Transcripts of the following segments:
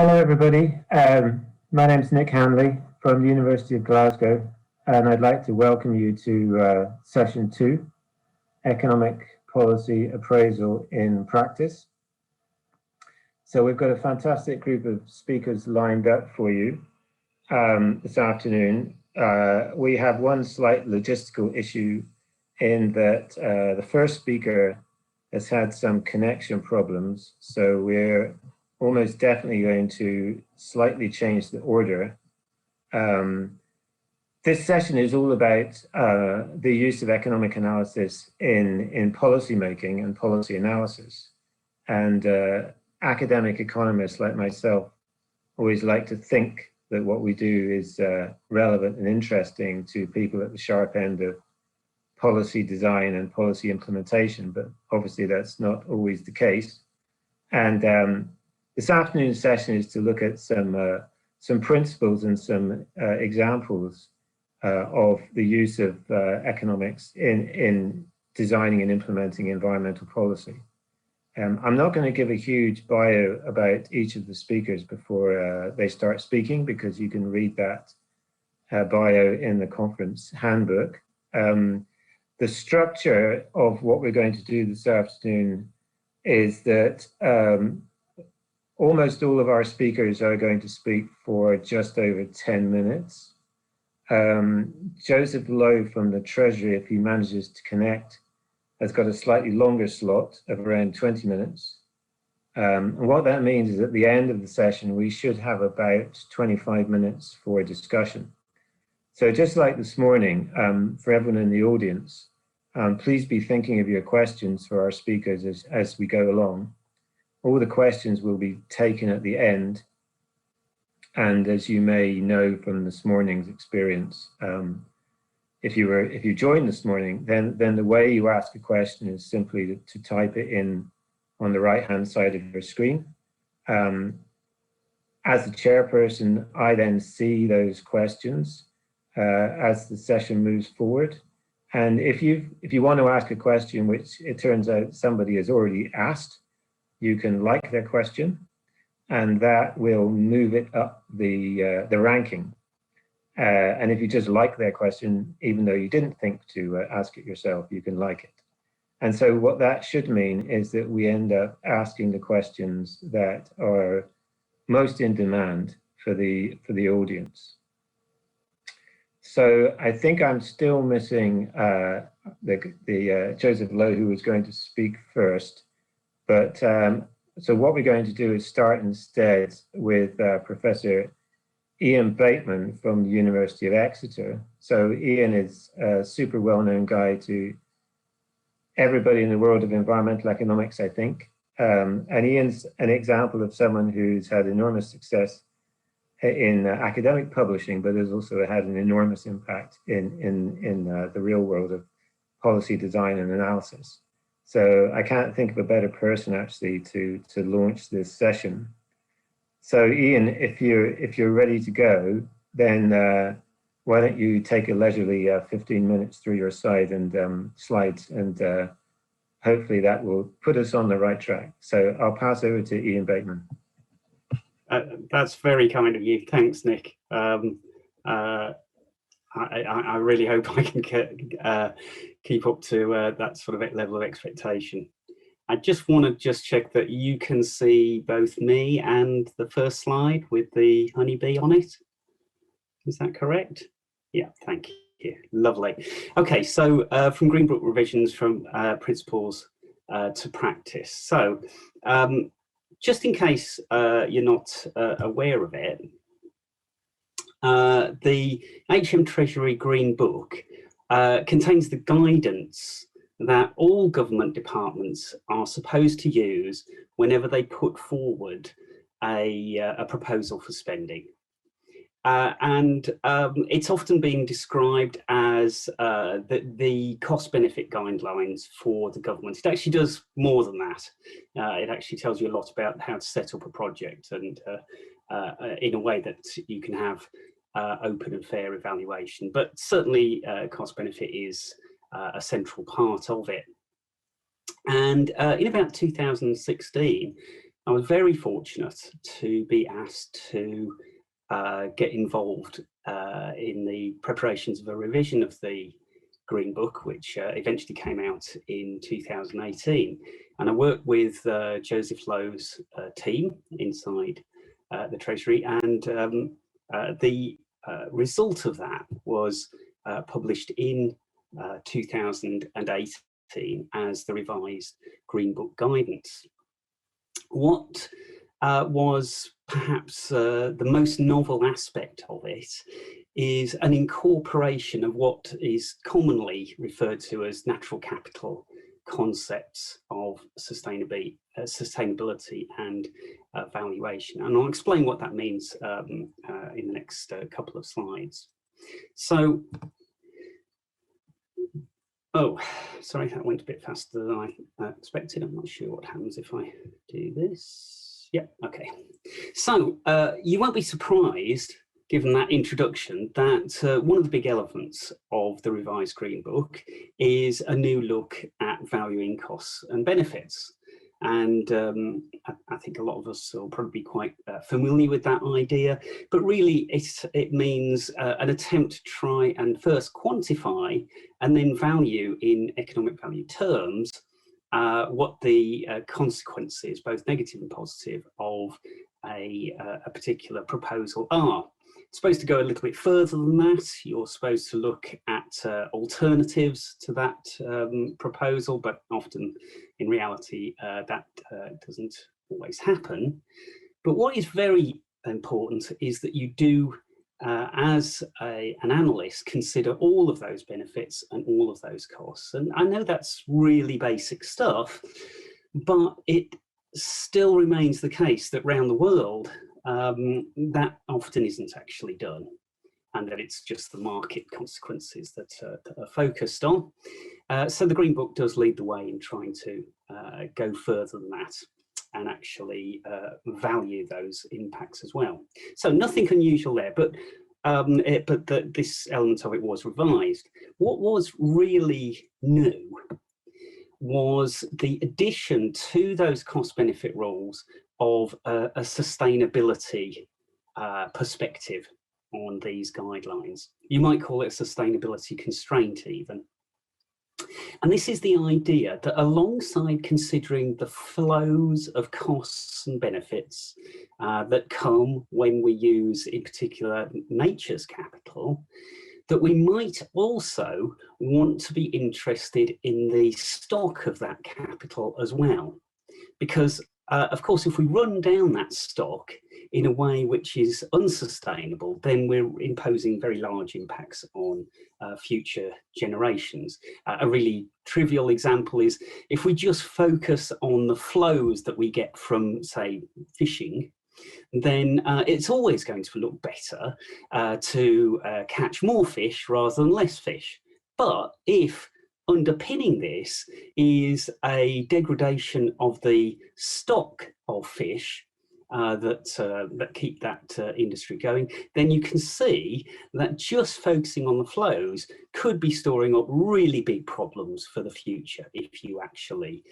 Hello, everybody. My name is Nick Hanley from the University of Glasgow, and I'd like to welcome you to Session 2, Economic Policy Appraisal in Practice. So we've got a fantastic group of speakers lined up for you this afternoon. We have one slight logistical issue in that the first speaker has had some connection problems, so we're almost definitely going to slightly change the order. This session is all about the use of economic analysis in policy making and policy analysis. And academic economists like myself always like to think that what we do is relevant and interesting to people at the sharp end of policy design and policy implementation, but obviously that's not always the case. And this afternoon's session is to look at some principles and some examples of the use of economics in designing and implementing environmental policy. I'm not going to give a huge bio about each of the speakers before they start speaking, because you can read that bio in the conference handbook. The structure of what we're going to do this afternoon is that almost all of our speakers are going to speak for just over 10 minutes. Joseph Lowe from the Treasury, if he manages to connect, has got a slightly longer slot of around 20 minutes. And what that means is at the end of the session, we should have about 25 minutes for discussion. So just like this morning, for everyone in the audience, please be thinking of your questions for our speakers as we go along. All the questions will be taken at the end. And as you may know from this morning's experience, if you joined this morning, then the way you ask a question is simply to type it in on the right-hand side of your screen. As the chairperson, I then see those questions as the session moves forward. And if you want to ask a question which it turns out somebody has already asked, you can like their question, and that will move it up the ranking. And if you just like their question, even though you didn't think to ask it yourself, you can like it. And so what that should mean is that we end up asking the questions that are most in demand for the audience. So I think I'm still missing the Joseph Lowe, who was going to speak first. But so what we're going to do is start instead with Professor Ian Bateman from the University of Exeter. So Ian is a super well-known guy to everybody in the world of environmental economics, I think. And Ian's an example of someone who's had enormous success in academic publishing, but has also had an enormous impact in the real world of policy design and analysis. So I can't think of a better person actually to launch this session. So Ian, if you're ready to go, then why don't you take a leisurely 15 minutes through your slides, and hopefully that will put us on the right track. So I'll pass over to Ian Bateman. That's very kind of you. Thanks, Nick. I really hope I can keep up to that sort of level of expectation. I just want to check that you can see both me and the first slide with the honeybee on it. Is that correct? Yeah, thank you. Lovely. Okay, so from Greenbrook Revisions from Principles to Practice. So just in case you're not aware of it, the HM Treasury Green Book contains the guidance that all government departments are supposed to use whenever they put forward a proposal for spending. And it's often been described as the cost-benefit guidelines for the government. It actually does more than that. It actually tells you a lot about how to set up a project, and in a way that you can have open and fair evaluation. But certainly cost-benefit is a central part of it. And in about 2016, I was very fortunate to be asked to get involved in the preparations of a revision of the Green Book, which eventually came out in 2018. And I worked with Joseph Lowe's team inside the Treasury, and the result of that was published in 2018 as the revised Green Book guidance. What was perhaps the most novel aspect of it is an incorporation of what is commonly referred to as natural capital concepts of sustainability and valuation. And I'll explain what that means in the next couple of slides. So, oh, sorry, that went a bit faster than I expected. I'm not sure what happens if I do this. Yeah, okay. So you won't be surprised, given that introduction, that one of the big elements of the revised Green Book is a new look at valuing costs and benefits. And I think a lot of us will probably be quite familiar with that idea, but really it means an attempt to try and first quantify and then value in economic value terms what the consequences, both negative and positive, of a particular proposal are. It's supposed to go a little bit further than that. You're supposed to look at alternatives to that proposal, but often in reality that doesn't always happen. But what is very important is that you do, as an analyst, consider all of those benefits and all of those costs. And I know that's really basic stuff, but it still remains the case that around the world, that often isn't actually done, and that it's just the market consequences that are focused on. So the Green Book does lead the way in trying to go further than that and actually value those impacts as well. So nothing unusual there, but this element of it was revised. What was really new was the addition to those cost-benefit rules of a sustainability perspective on these guidelines. You might call it a sustainability constraint even. And this is the idea that alongside considering the flows of costs and benefits that come when we use, in particular, nature's capital, that we might also want to be interested in the stock of that capital as well. Because of course, if we run down that stock in a way which is unsustainable, then we're imposing very large impacts on future generations. A really trivial example is if we just focus on the flows that we get from, say, fishing, then it's always going to look better to catch more fish rather than less fish. But if underpinning this is a degradation of the stock of fish that keep that industry going, then you can see that just focusing on the flows could be storing up really big problems for the future if you actually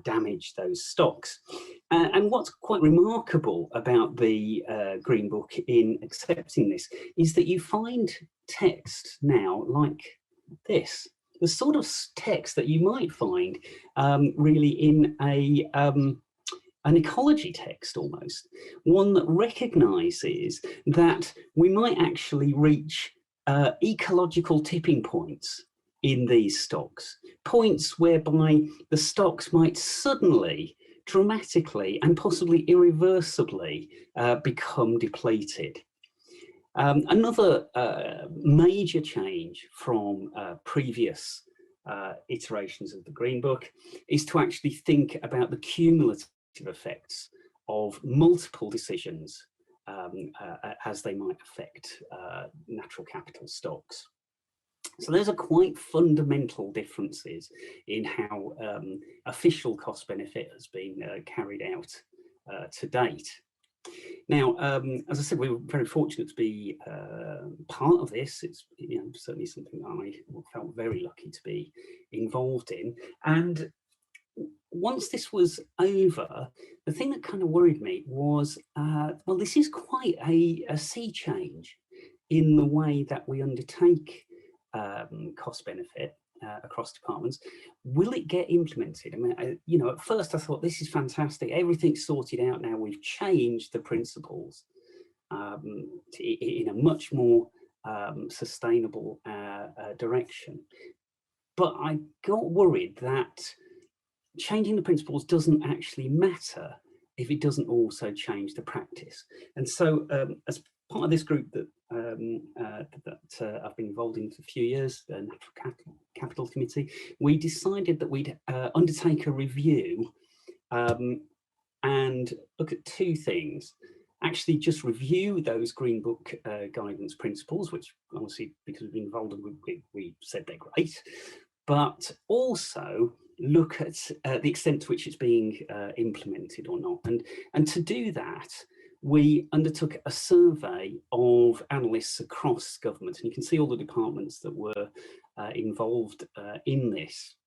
damage those stocks. And what's quite remarkable about the Green Book in accepting this is that you find text now like this. The sort of text that you might find really in an ecology text almost, one that recognises that we might actually reach ecological tipping points in these stocks, points whereby the stocks might suddenly, dramatically and possibly irreversibly become depleted. Another major change from previous iterations of the Green Book is to actually think about the cumulative effects of multiple decisions as they might affect natural capital stocks. So those are quite fundamental differences in how official cost benefit has been carried out to date. Now, as I said, we were very fortunate to be part of this. It's certainly something I felt very lucky to be involved in. And once this was over, the thing that kind of worried me was, well, this is quite a sea change in the way that we undertake cost benefit across departments. Will it get implemented? I mean, you know, at first I thought this is fantastic. Everything's sorted out now. We've changed the principles in a much more sustainable direction. But I got worried that changing the principles doesn't actually matter if it doesn't also change the practice. And so as part of this group that I've been involved in for a few years, the Natural Capital Committee, we decided that we'd undertake a review and look at two things. Actually just review those Green Book guidance principles, which obviously, because we've been involved, we said they're great, but also look at the extent to which it's being implemented or not. And to do that, we undertook a survey of analysts across government, and you can see all the departments that were involved in this.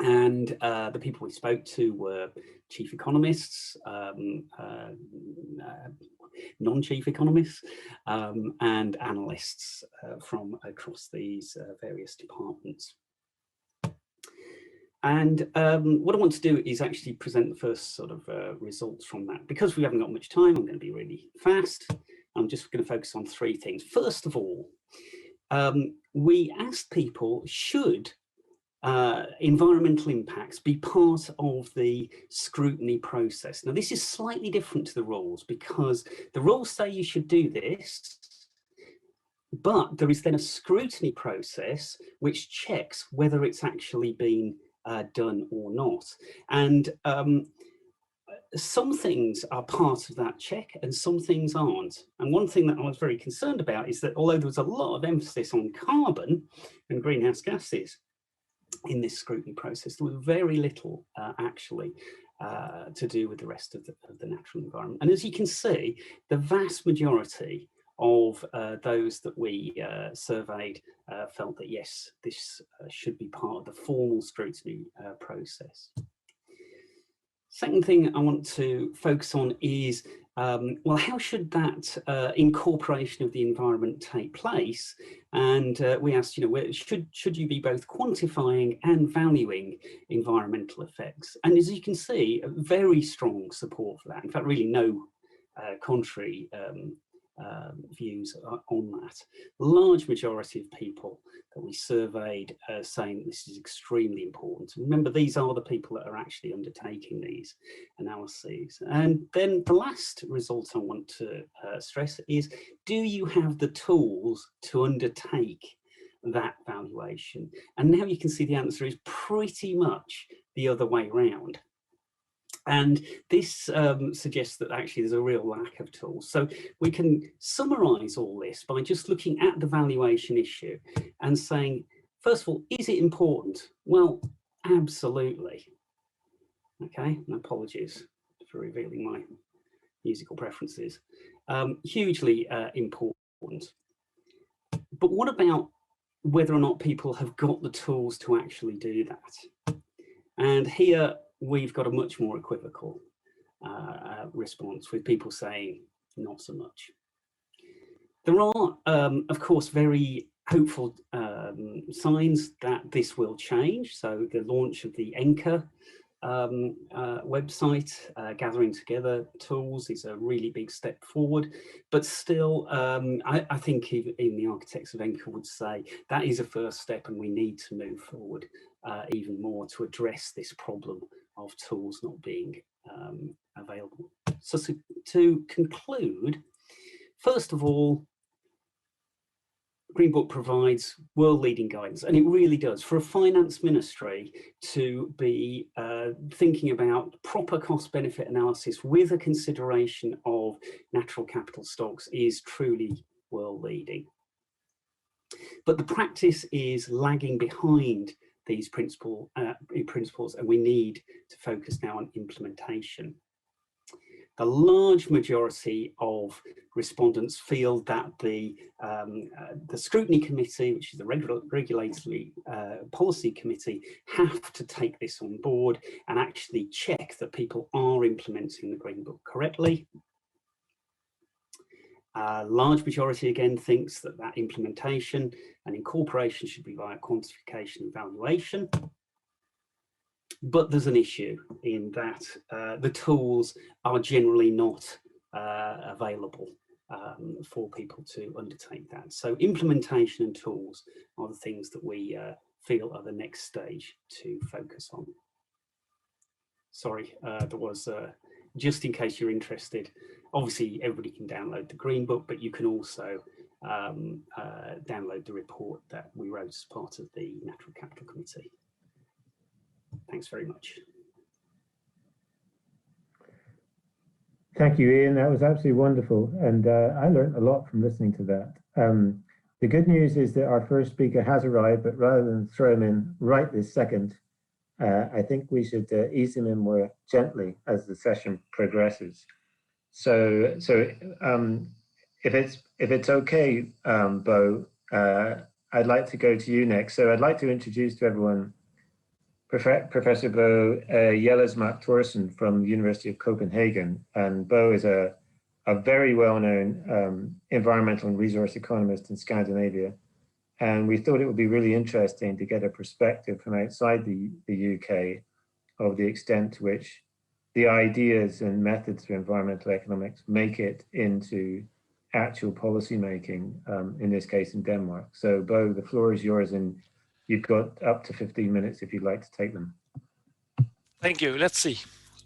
And the people we spoke to were chief economists, non-chief economists, and analysts from across these various departments. And what I want to do is actually present the first sort of results from that. Because we haven't got much time, I'm going to be really fast. I'm just going to focus on three things. First of all, we asked people, should environmental impacts be part of the scrutiny process? Now, this is slightly different to the rules, because the rules say you should do this, but there is then a scrutiny process which checks whether it's actually been done or not. And some things are part of that check and some things aren't. And one thing that I was very concerned about is that although there was a lot of emphasis on carbon and greenhouse gases in this scrutiny process, there was very little actually to do with the rest of the natural environment. And as you can see, the vast majority of those that we surveyed felt that yes, this should be part of the formal scrutiny process. Second thing I want to focus on is, well, how should that incorporation of the environment take place? And we asked, you know, should you be both quantifying and valuing environmental effects? And as you can see, very strong support for that. In fact, really no contrary views on that. Large majority of people that we surveyed saying that this is extremely important. Remember, these are the people that are actually undertaking these analyses. And then the last result I want to stress is, do you have the tools to undertake that valuation? And now you can see the answer is pretty much the other way around. And this suggests that actually there's a real lack of tools. So we can summarize all this by just looking at the valuation issue and saying, first of all, is it important? Well, absolutely. Okay, and apologies for revealing my musical preferences. Hugely important. But what about whether or not people have got the tools to actually do that? And here, we've got a much more equivocal response, with people saying not so much. There are, of course, very hopeful signs that this will change. So the launch of the ENCA website, gathering together tools, is a really big step forward. But still, I think even the architects of ENCA would say that is a first step, and we need to move forward even more to address this problem of tools not being available. So to conclude, first of all, Green Book provides world-leading guidance, and it really does. For a finance ministry to be thinking about proper cost-benefit analysis with a consideration of natural capital stocks is truly world-leading. But the practice is lagging behind these principles, and we need to focus now on implementation. the large majority of respondents feel that the scrutiny committee, which is the regulatory policy committee, have to take this on board and actually check that people are implementing the Green Book correctly. A large majority again thinks that implementation and incorporation should be via quantification and valuation. But there's an issue in that the tools are generally not available for people to undertake that. So implementation and tools are the things that we feel are the next stage to focus on. Sorry, that was just in case you're interested. Obviously, everybody can download the Green Book, but you can also download the report that we wrote as part of the Natural Capital Committee. Thanks very much. Thank you, Ian. That was absolutely wonderful. And I learned a lot from listening to that. The good news is that our first speaker has arrived, but rather than throw him in right this second, I think we should ease him in more gently as the session progresses. So if it's okay, Bo, I'd like to go to you next. So I'd like to introduce to everyone Professor Bo Jellersmark Thorsen from the University of Copenhagen. And Bo is a very well-known environmental and resource economist in Scandinavia. And we thought it would be really interesting to get a perspective from outside the UK of the extent to which the ideas and methods for environmental economics make it into actual policy making, in this case in Denmark. So Bo, the floor is yours, and you've got up to 15 minutes if you'd like to take them. Thank you. Let's see.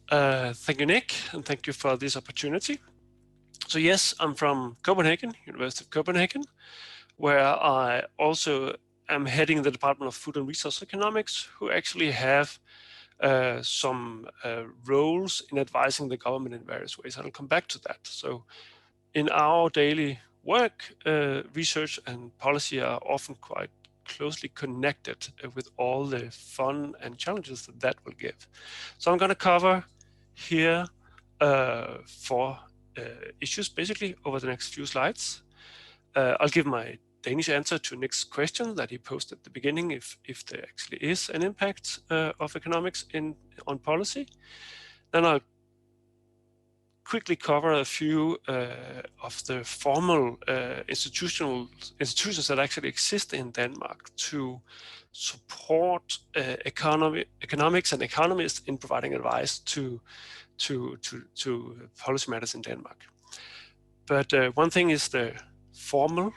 Thank you, Nick, and thank you for this opportunity. So yes, I'm from Copenhagen, University of Copenhagen, where I also am heading the Department of Food and Resource Economics, who actually have some roles in advising the government in various ways. I'll come back to that. So in our daily work, research and policy are often quite closely connected with all the fun and challenges that will give. So I'm going to cover here 4 issues basically over the next few slides. I'll give my Danish answer to Nick's question that he posed at the beginning, if there actually is an impact of economics on policy. Then I'll quickly cover a few of the formal institutions that actually exist in Denmark to support economics and economists in providing advice to policy matters in Denmark. But one thing is the formal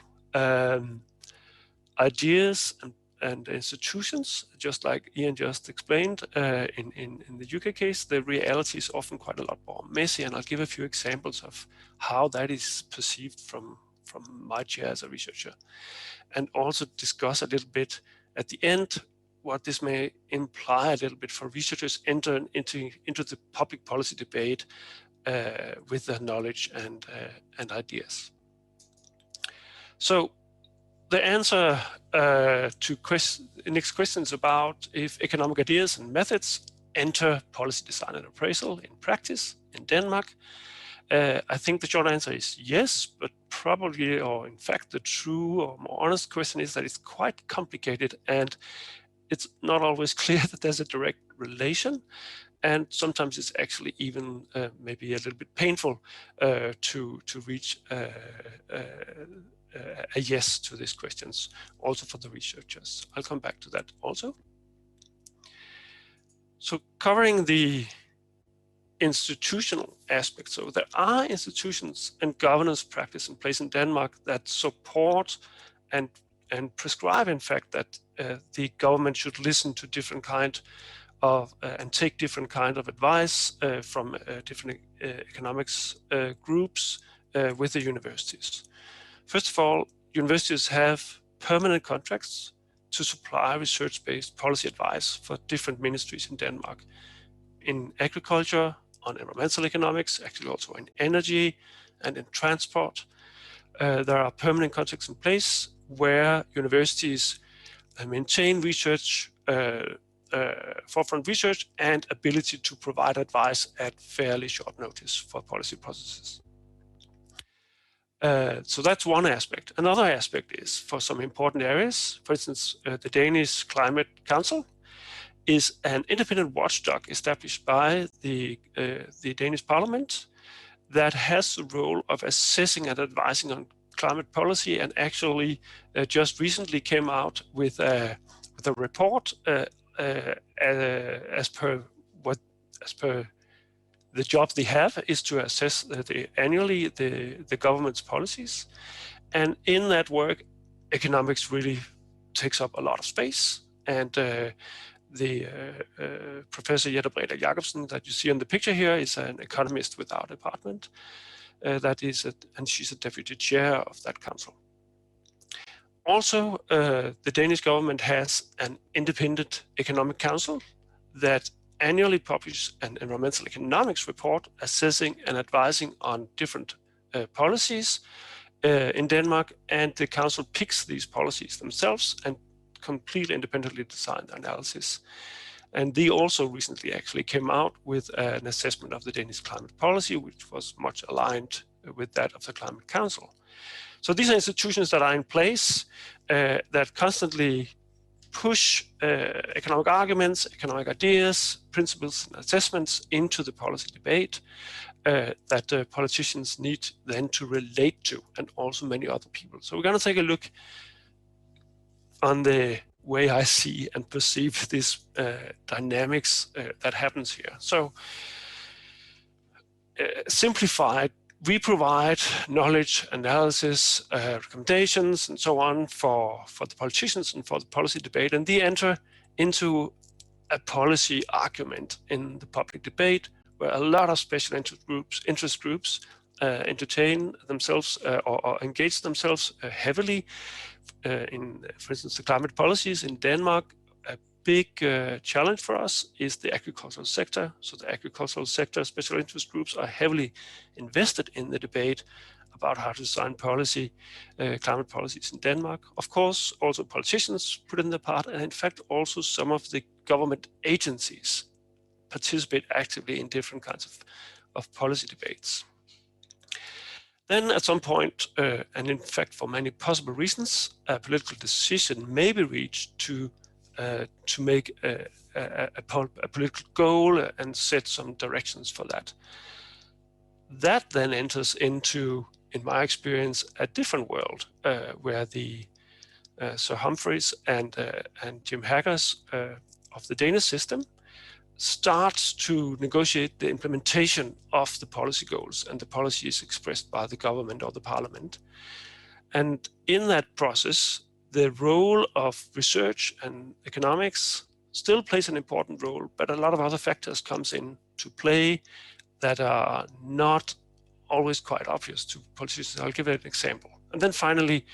ideas and institutions, just like Ian just explained. In the UK case, the reality is often quite a lot more messy, and I'll give a few examples of how that is perceived from my chair as a researcher, and also discuss a little bit at the end what this may imply a little bit for researchers entering into the public policy debate with their knowledge and ideas. So the answer to Nick's questions about if economic ideas and methods enter policy design and appraisal in practice in Denmark, I think the short answer is yes, but probably, or in fact, the true or more honest question is that it's quite complicated and it's not always clear that there's a direct relation. And sometimes it's actually even maybe a little bit painful to reach a yes to these questions, also for the researchers. I'll come back to that also. So covering the institutional aspect. So there are institutions and governance practice in place in Denmark that support and prescribe, in fact, that the government should listen to different kind of and take different kind of advice from different economics groups with the universities. First of all, universities have permanent contracts to supply research-based policy advice for different ministries in Denmark. In agriculture, on environmental economics, actually also in energy and in transport. There are permanent contracts in place where universities maintain research forefront research and ability to provide advice at fairly short notice for policy processes. So that's one aspect. Another aspect is for some important areas, for instance, the Danish Climate Council is an independent watchdog established by the Danish Parliament that has the role of assessing and advising on climate policy, and actually just recently came out with a report as per the job they have is to assess annually the government's policies. And in that work, economics really takes up a lot of space. And the Professor Jette Breda Jacobsen that you see on the picture here is an economist with our department. And she's a deputy chair of that council. Also, the Danish government has an independent economic council that annually publishes an environmental economics report assessing and advising on different policies in Denmark, and the council picks these policies themselves and completely independently design the analysis. And they also recently actually came out with an assessment of the Danish climate policy, which was much aligned with that of the Climate Council. So these are institutions that are in place that constantly push economic arguments, economic ideas, principles, and assessments into the policy debate that politicians need then to relate to, and also many other people. So we're going to take a look on the way I see and perceive this dynamics that happens here. So simplified, we provide knowledge, analysis, recommendations, and so on for the politicians and for the policy debate, and they enter into a policy argument in the public debate where a lot of special interest groups entertain themselves or engage themselves heavily in, for instance, the climate policies in Denmark. A big challenge for us is the agricultural sector. So the agricultural sector special interest groups are heavily invested in the debate about how to design policy, climate policies in Denmark. Of course, also politicians put in their part, and in fact, also some of the government agencies participate actively in different kinds of policy debates. Then at some point, and in fact for many possible reasons, a political decision may be reached to make a political goal and set some directions for that. That then enters into, in my experience, a different world where the Sir Humphreys and Jim Hackers of the Danish system starts to negotiate the implementation of the policy goals and the policies expressed by the government or the parliament. And in that process, the role of research and economics still plays an important role, but a lot of other factors comes into play that are not always quite obvious to politicians. I'll give an example. And then finally,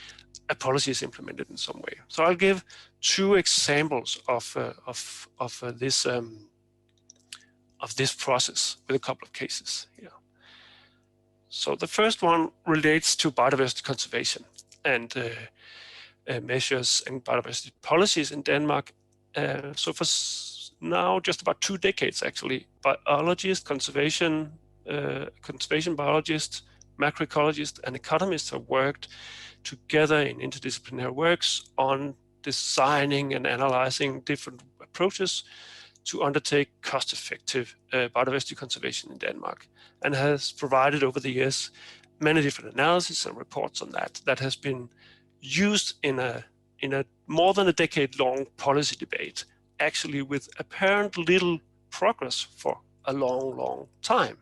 a policy is implemented in some way. So I'll give two examples of this process with a couple of cases here. So the first one relates to biodiversity conservation and measures and biodiversity policies in Denmark. So for now, just about 2 decades actually, biologists, conservation biologists, macroecologists, and economists have worked together in interdisciplinary works on designing and analyzing different approaches to undertake cost-effective biodiversity conservation in Denmark, and has provided over the years many different analyses and reports on that has been used in a more than a decade-long policy debate, actually with apparent little progress for a long time,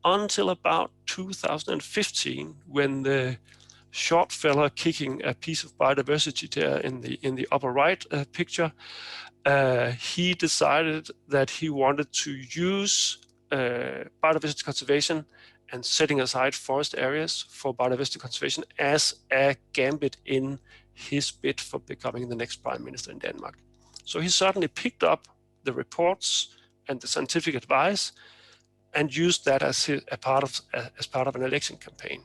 until about 2015, when the short fella kicking a piece of biodiversity there in the upper right picture, he decided that he wanted to use biodiversity conservation and setting aside forest areas for biodiversity conservation as a gambit in his bid for becoming the next prime minister in Denmark. So he certainly picked up the reports and the scientific advice and used that as part of an election campaign,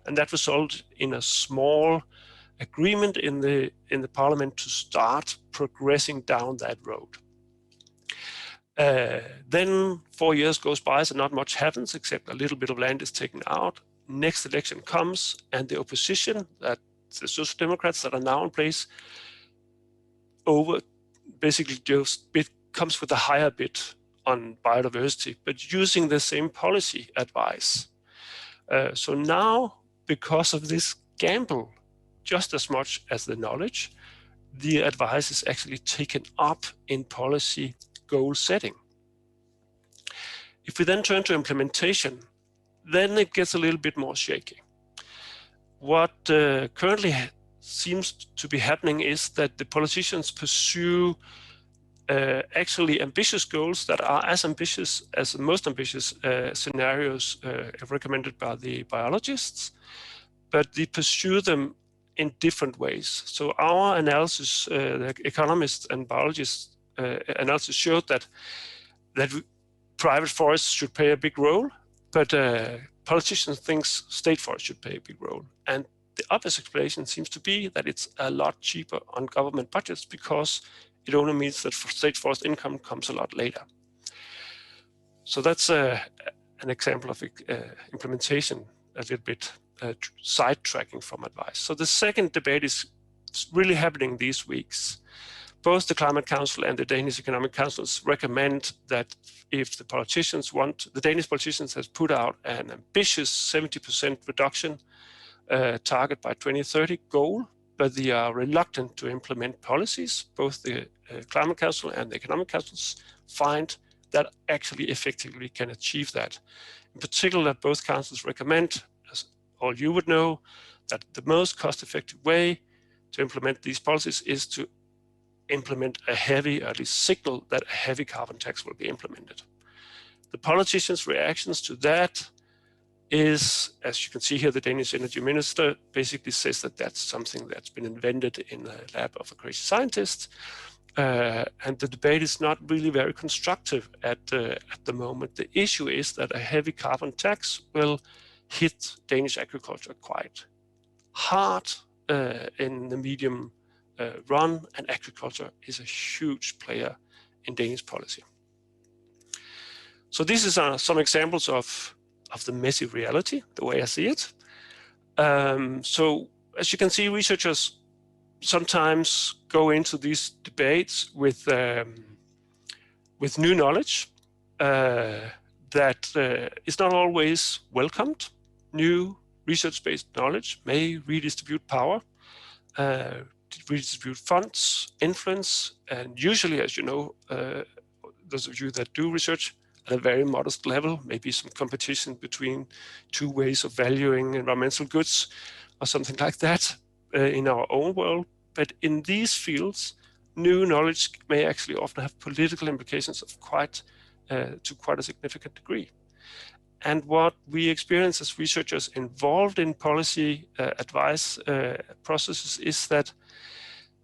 and that resulted in a small agreement in the parliament to start progressing down that road. Then 4 years goes by, so not much happens except a little bit of land is taken out. Next election comes, and the opposition, that the Social Democrats that are now in place, basically just comes with a higher bid on biodiversity, but using the same policy advice. So now, because of this gamble, just as much as the knowledge, the advice is actually taken up in policy goal setting. If we then turn to implementation, then it gets a little bit more shaky. What currently seems to be happening is that the politicians pursue actually ambitious goals that are as ambitious as the most ambitious scenarios recommended by the biologists, but they pursue them in different ways. So our analysis, the economists and biologists analysis showed that private forests should play a big role, but politicians think state forests should play a big role. And the obvious explanation seems to be that it's a lot cheaper on government budgets because it only means that state forest income comes a lot later. So that's an example of implementation, a little bit sidetracking from advice. So the second debate is really happening these weeks. Both the Climate Council and the Danish Economic Councils recommend that if the politicians the Danish politicians has put out an ambitious 70% reduction target by 2030 goal, but they are reluctant to implement policies. Both the Climate Council and the Economic Councils find that actually effectively can achieve that. In particular, both councils recommend, as all you would know, that the most cost-effective way to implement these policies is to implement a heavy, or at least signal that a heavy carbon tax will be implemented. The politicians' reactions to that is, as you can see here, the Danish energy minister basically says that that's something that's been invented in the lab of a crazy scientist. And the debate is not really very constructive at the moment. The issue is that a heavy carbon tax will hit Danish agriculture quite hard in the medium run, and agriculture is a huge player in Danish policy. So this is some examples of the messy reality, the way I see it. So as you can see, researchers sometimes go into these debates with new knowledge that is not always welcomed. New research-based knowledge may redistribute power, redistribute funds, influence, and usually, as you know, those of you that do research at a very modest level, maybe some competition between two ways of valuing environmental goods or something like that in our own world. But in these fields, new knowledge may actually often have political implications of to quite a significant degree. And what we experience as researchers involved in policy advice processes is that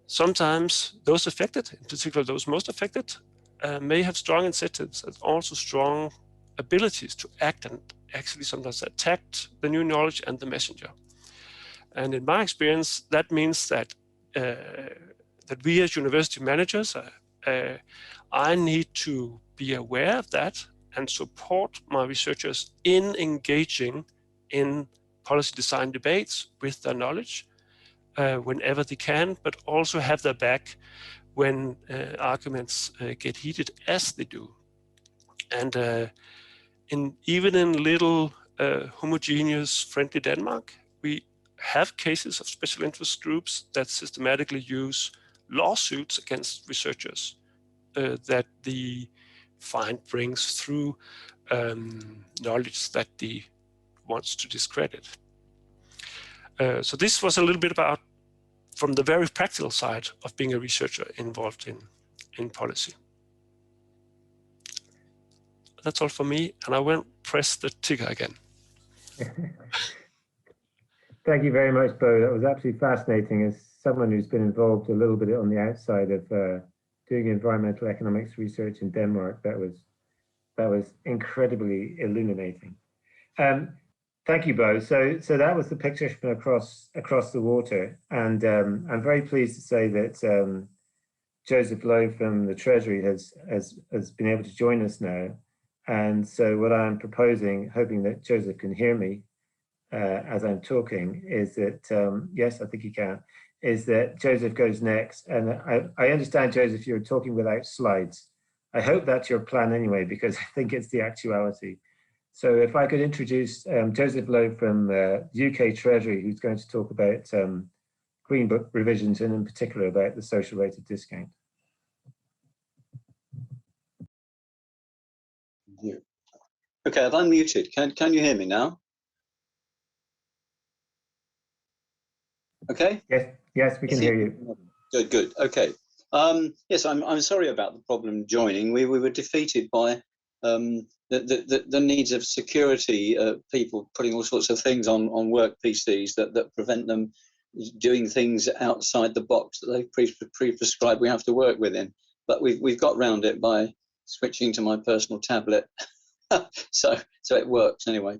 sometimes those affected, in particular those most affected, may have strong incentives and also strong abilities to act, and actually sometimes attack the new knowledge and the messenger. And in my experience, that means that that we as university managers, I need to be aware of that and support my researchers in engaging in policy design debates with their knowledge whenever they can, but also have their back when arguments get heated, as they do. And even in little homogeneous, friendly Denmark, we have cases of special interest groups that systematically use lawsuits against researchers that the find brings through knowledge that they wants to discredit. So this was a little bit about from the very practical side of being a researcher involved in policy. That's all for me, and I won't press the ticker again. Thank you very much, Bo. That was absolutely fascinating. As someone who's been involved a little bit on the outside of doing environmental economics research in Denmark, that was incredibly illuminating. Thank you, Bo. So that was the picture from across the water, and I'm very pleased to say that Joseph Lowe from the Treasury has been able to join us now. And so what I'm proposing, hoping that Joseph can hear me as I'm talking, is that, yes, I think he can, is that Joseph goes next. And I understand, Joseph, you're talking without slides. I hope that's your plan anyway, because I think it's the actuality. So if I could introduce Joseph Lowe from UK Treasury, who's going to talk about Green Book revisions and in particular about the social rate of discount. Okay, I've unmuted. Can you hear me now? Okay. Yes, we can hear you. Good. Okay. Yes, I'm sorry about the problem joining. We were defeated by the needs of security, people putting all sorts of things on work PCs that prevent them doing things outside the box that they've pre-prescribed we have to work within. But we've got round it by switching to my personal tablet, so it works anyway.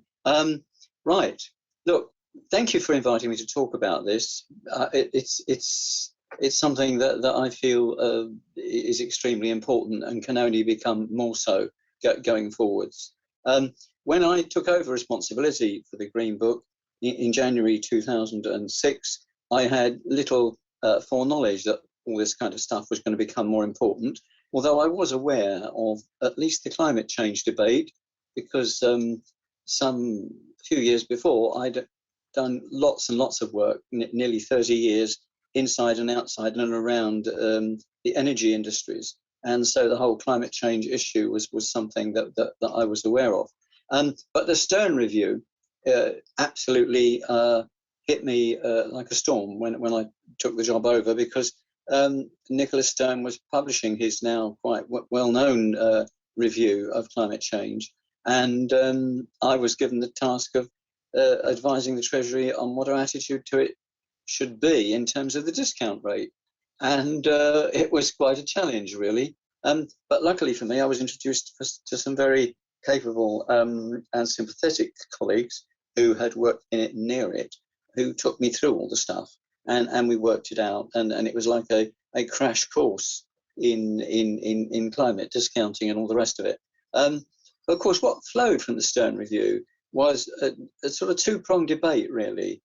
Right. Look, thank you for inviting me to talk about this. It's something that I feel is extremely important and can only become more so going forwards. When I took over responsibility for the Green Book in January 2006, I had little foreknowledge that all this kind of stuff was going to become more important, although I was aware of at least the climate change debate, because some few years before I'd done lots and lots of work, nearly 30 years, inside and outside and around the energy industries. And so the whole climate change issue was something that I was aware of. But the Stern review absolutely hit me like a storm when I took the job over, because Nicholas Stern was publishing his now quite well-known review of climate change. And I was given the task of advising the Treasury on what our attitude to it should be in terms of the discount rate. And it was quite a challenge, really. But luckily for me, I was introduced to some very capable and sympathetic colleagues who had worked in it, near it, who took me through all the stuff. And we worked it out. And it was like a crash course in climate discounting and all the rest of it. Of course, what flowed from the Stern review was a sort of two-pronged debate, really.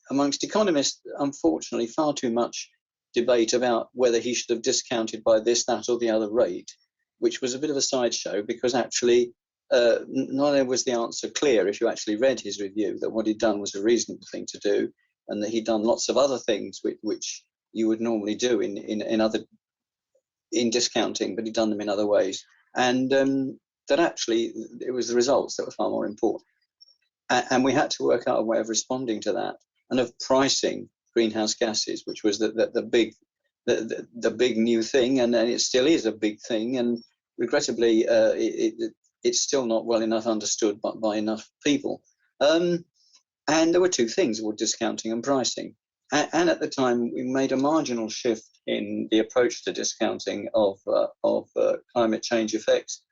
Amongst economists, unfortunately, far too much debate about whether he should have discounted by this, that, or the other rate, which was a bit of a sideshow, because actually not only was the answer clear if you actually read his review, that what he'd done was a reasonable thing to do, and that he'd done lots of other things which you would normally do in discounting, but he'd done them in other ways, and that actually it was the results that were far more important. And we had to work out a way of responding to that, and of pricing greenhouse gases, which was the big new thing, and it still is a big thing, and regrettably it's still not well enough understood by enough people. And there were two things: were discounting and pricing. And at the time, we made a marginal shift in the approach to discounting of climate change effects,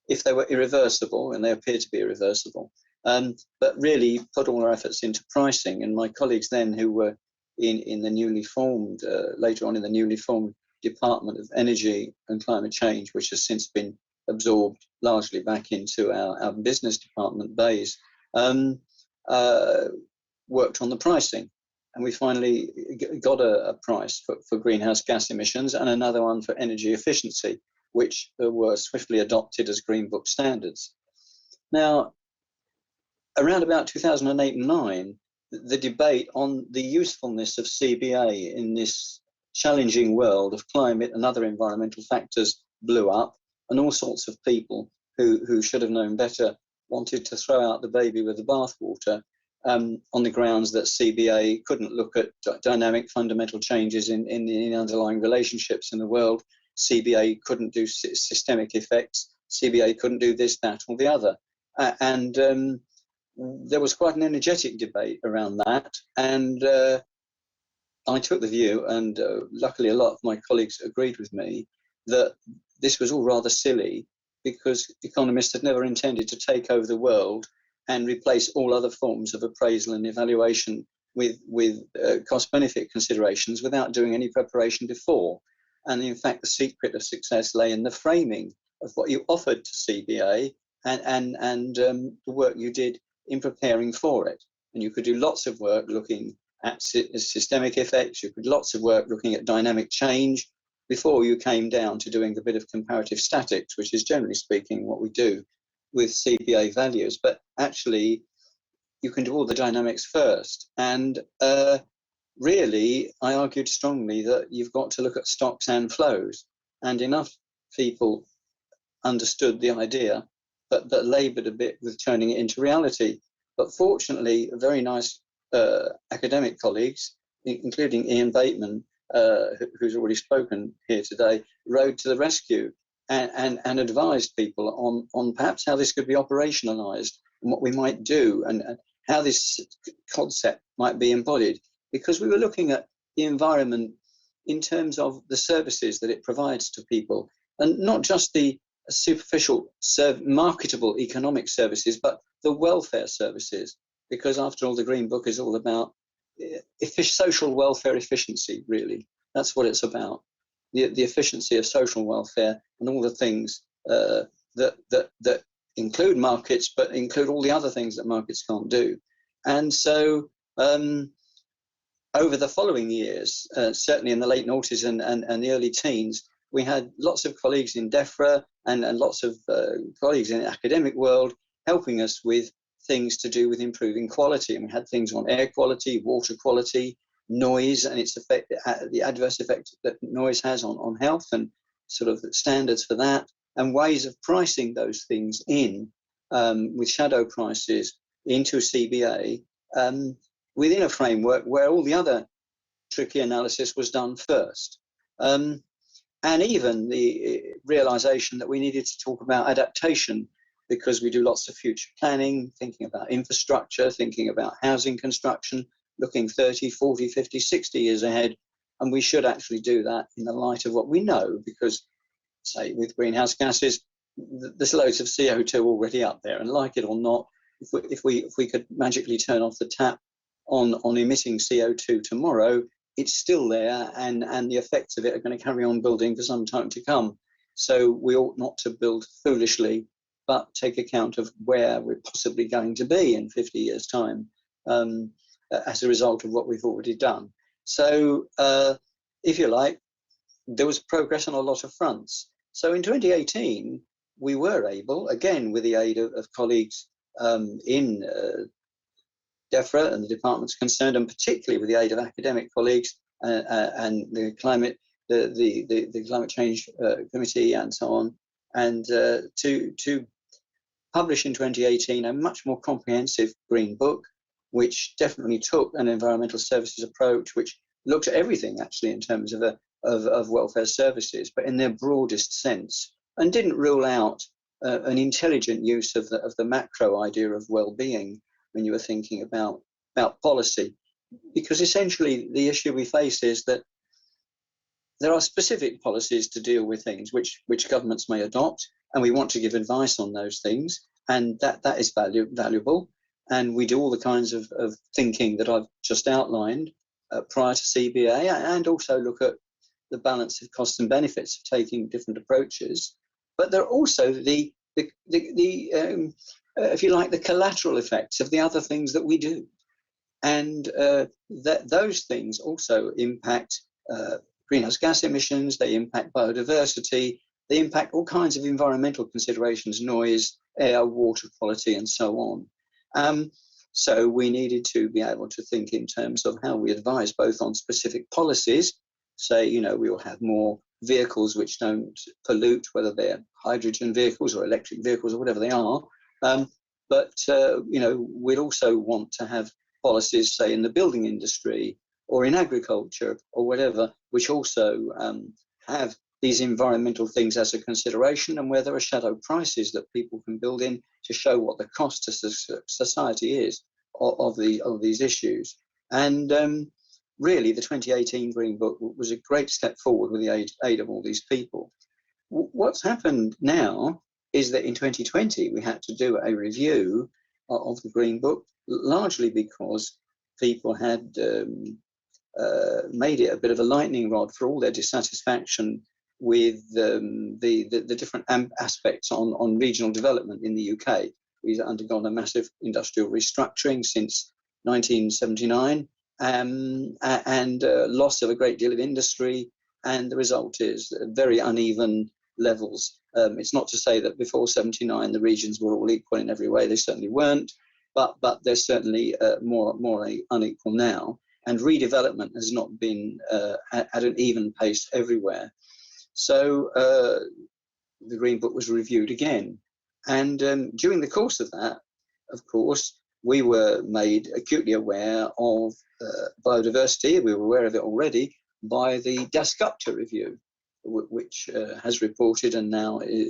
if they were irreversible, and they appear to be irreversible. But really put all our efforts into pricing. And my colleagues then, who were in the newly formed, later on in the newly formed Department of Energy and Climate Change, which has since been absorbed largely back into our business department base, worked on the pricing. And we finally got a price for greenhouse gas emissions and another one for energy efficiency, which were swiftly adopted as Green Book standards. Now, around about 2008 and 9, the debate on the usefulness of CBA in this challenging world of climate and other environmental factors blew up, and all sorts of people who should have known better wanted to throw out the baby with the bathwater, on the grounds that CBA couldn't look at dynamic fundamental changes in the underlying relationships in the world. CBA couldn't do systemic effects. CBA couldn't do this, that, or the other. And there was quite an energetic debate around that. And I took the view, and luckily a lot of my colleagues agreed with me, that this was all rather silly, because economists had never intended to take over the world and replace all other forms of appraisal and evaluation cost-benefit considerations without doing any preparation before. And in fact, the secret of success lay in the framing of what you offered to CBA and the work you did in preparing for it. And you could do lots of work looking at systemic effects. You could do lots of work looking at dynamic change before you came down to doing the bit of comparative statics, which is generally speaking what we do with CBA values. But actually, you can do all the dynamics first. And really, I argued strongly that you've got to look at stocks and flows. And enough people understood the idea, but laboured a bit with turning it into reality. But fortunately, very nice academic colleagues, including Ian Bateman, who's already spoken here today, rode to the rescue and advised people on perhaps how this could be operationalised and what we might do and how this concept might be embodied. Because we were looking at the environment in terms of the services that it provides to people, and not just the superficial marketable economic services, but the welfare services. Because after all, the Green Book is all about social welfare efficiency, really. That's what it's about. The efficiency of social welfare and all the things that include markets, but include all the other things that markets can't do. And so over the following years, certainly in the late noughties and the early teens, we had lots of colleagues in DEFRA and lots of colleagues in the academic world helping us with things to do with improving quality. And we had things on air quality, water quality, noise, and its effect, the adverse effect that noise has on health, and sort of standards for that, and ways of pricing those things in with shadow prices into CBA within a framework where all the other tricky analysis was done first. And even the realization that we needed to talk about adaptation, because we do lots of future planning, thinking about infrastructure, thinking about housing construction, looking 30, 40, 50, 60 years ahead. And we should actually do that in the light of what we know, because, say, with greenhouse gases, there's loads of CO2 already up there. And like it or not, if we could magically turn off the tap on emitting CO2 tomorrow, it's still there, and the effects of it are going to carry on building for some time to come. So we ought not to build foolishly, but take account of where we're possibly going to be in 50 years' time as a result of what we've already done. So, if you like, there was progress on a lot of fronts. So in 2018, we were able, again, with the aid of colleagues in DEFRA and the departments concerned, and particularly with the aid of academic colleagues and the climate change committee and so on, and to publish in 2018 a much more comprehensive Green Book, which definitely took an environmental services approach, which looked at everything actually in terms of welfare services, but in their broadest sense, and didn't rule out an intelligent use of the macro idea of well-being when you were thinking about policy. Because essentially the issue we face is that there are specific policies to deal with things which governments may adopt, and we want to give advice on those things, and that is valuable. And we do all the kinds of thinking that I've just outlined prior to CBA, and also look at the balance of costs and benefits of taking different approaches. But there are also the if you like, the collateral effects of the other things that we do. And those things also impact greenhouse gas emissions, they impact biodiversity, they impact all kinds of environmental considerations, noise, air, water quality, and so on. So we needed to be able to think in terms of how we advise both on specific policies, say, we will have more vehicles which don't pollute, whether they're hydrogen vehicles or electric vehicles or whatever they are. But we'd also want to have policies, say, in the building industry or in agriculture or whatever, which also have these environmental things as a consideration, and where there are shadow prices that people can build in to show what the cost to society is of these issues. And really, the 2018 Green Book was a great step forward with the aid of all these people. What's happened now is that in 2020, we had to do a review of the Green Book, largely because people had made it a bit of a lightning rod for all their dissatisfaction with the different aspects on regional development in the UK. We've undergone a massive industrial restructuring since 1979, and loss of a great deal of industry, and the result is very uneven levels. It's not to say that before 79 the regions were all equal in every way, they certainly weren't, but they're certainly more unequal now, and redevelopment has not been at an even pace everywhere. So the Green Book was reviewed again, and during the course of that, of course, we were made acutely aware of biodiversity. We were aware of it already by the Dasgupta review, which has reported, and now a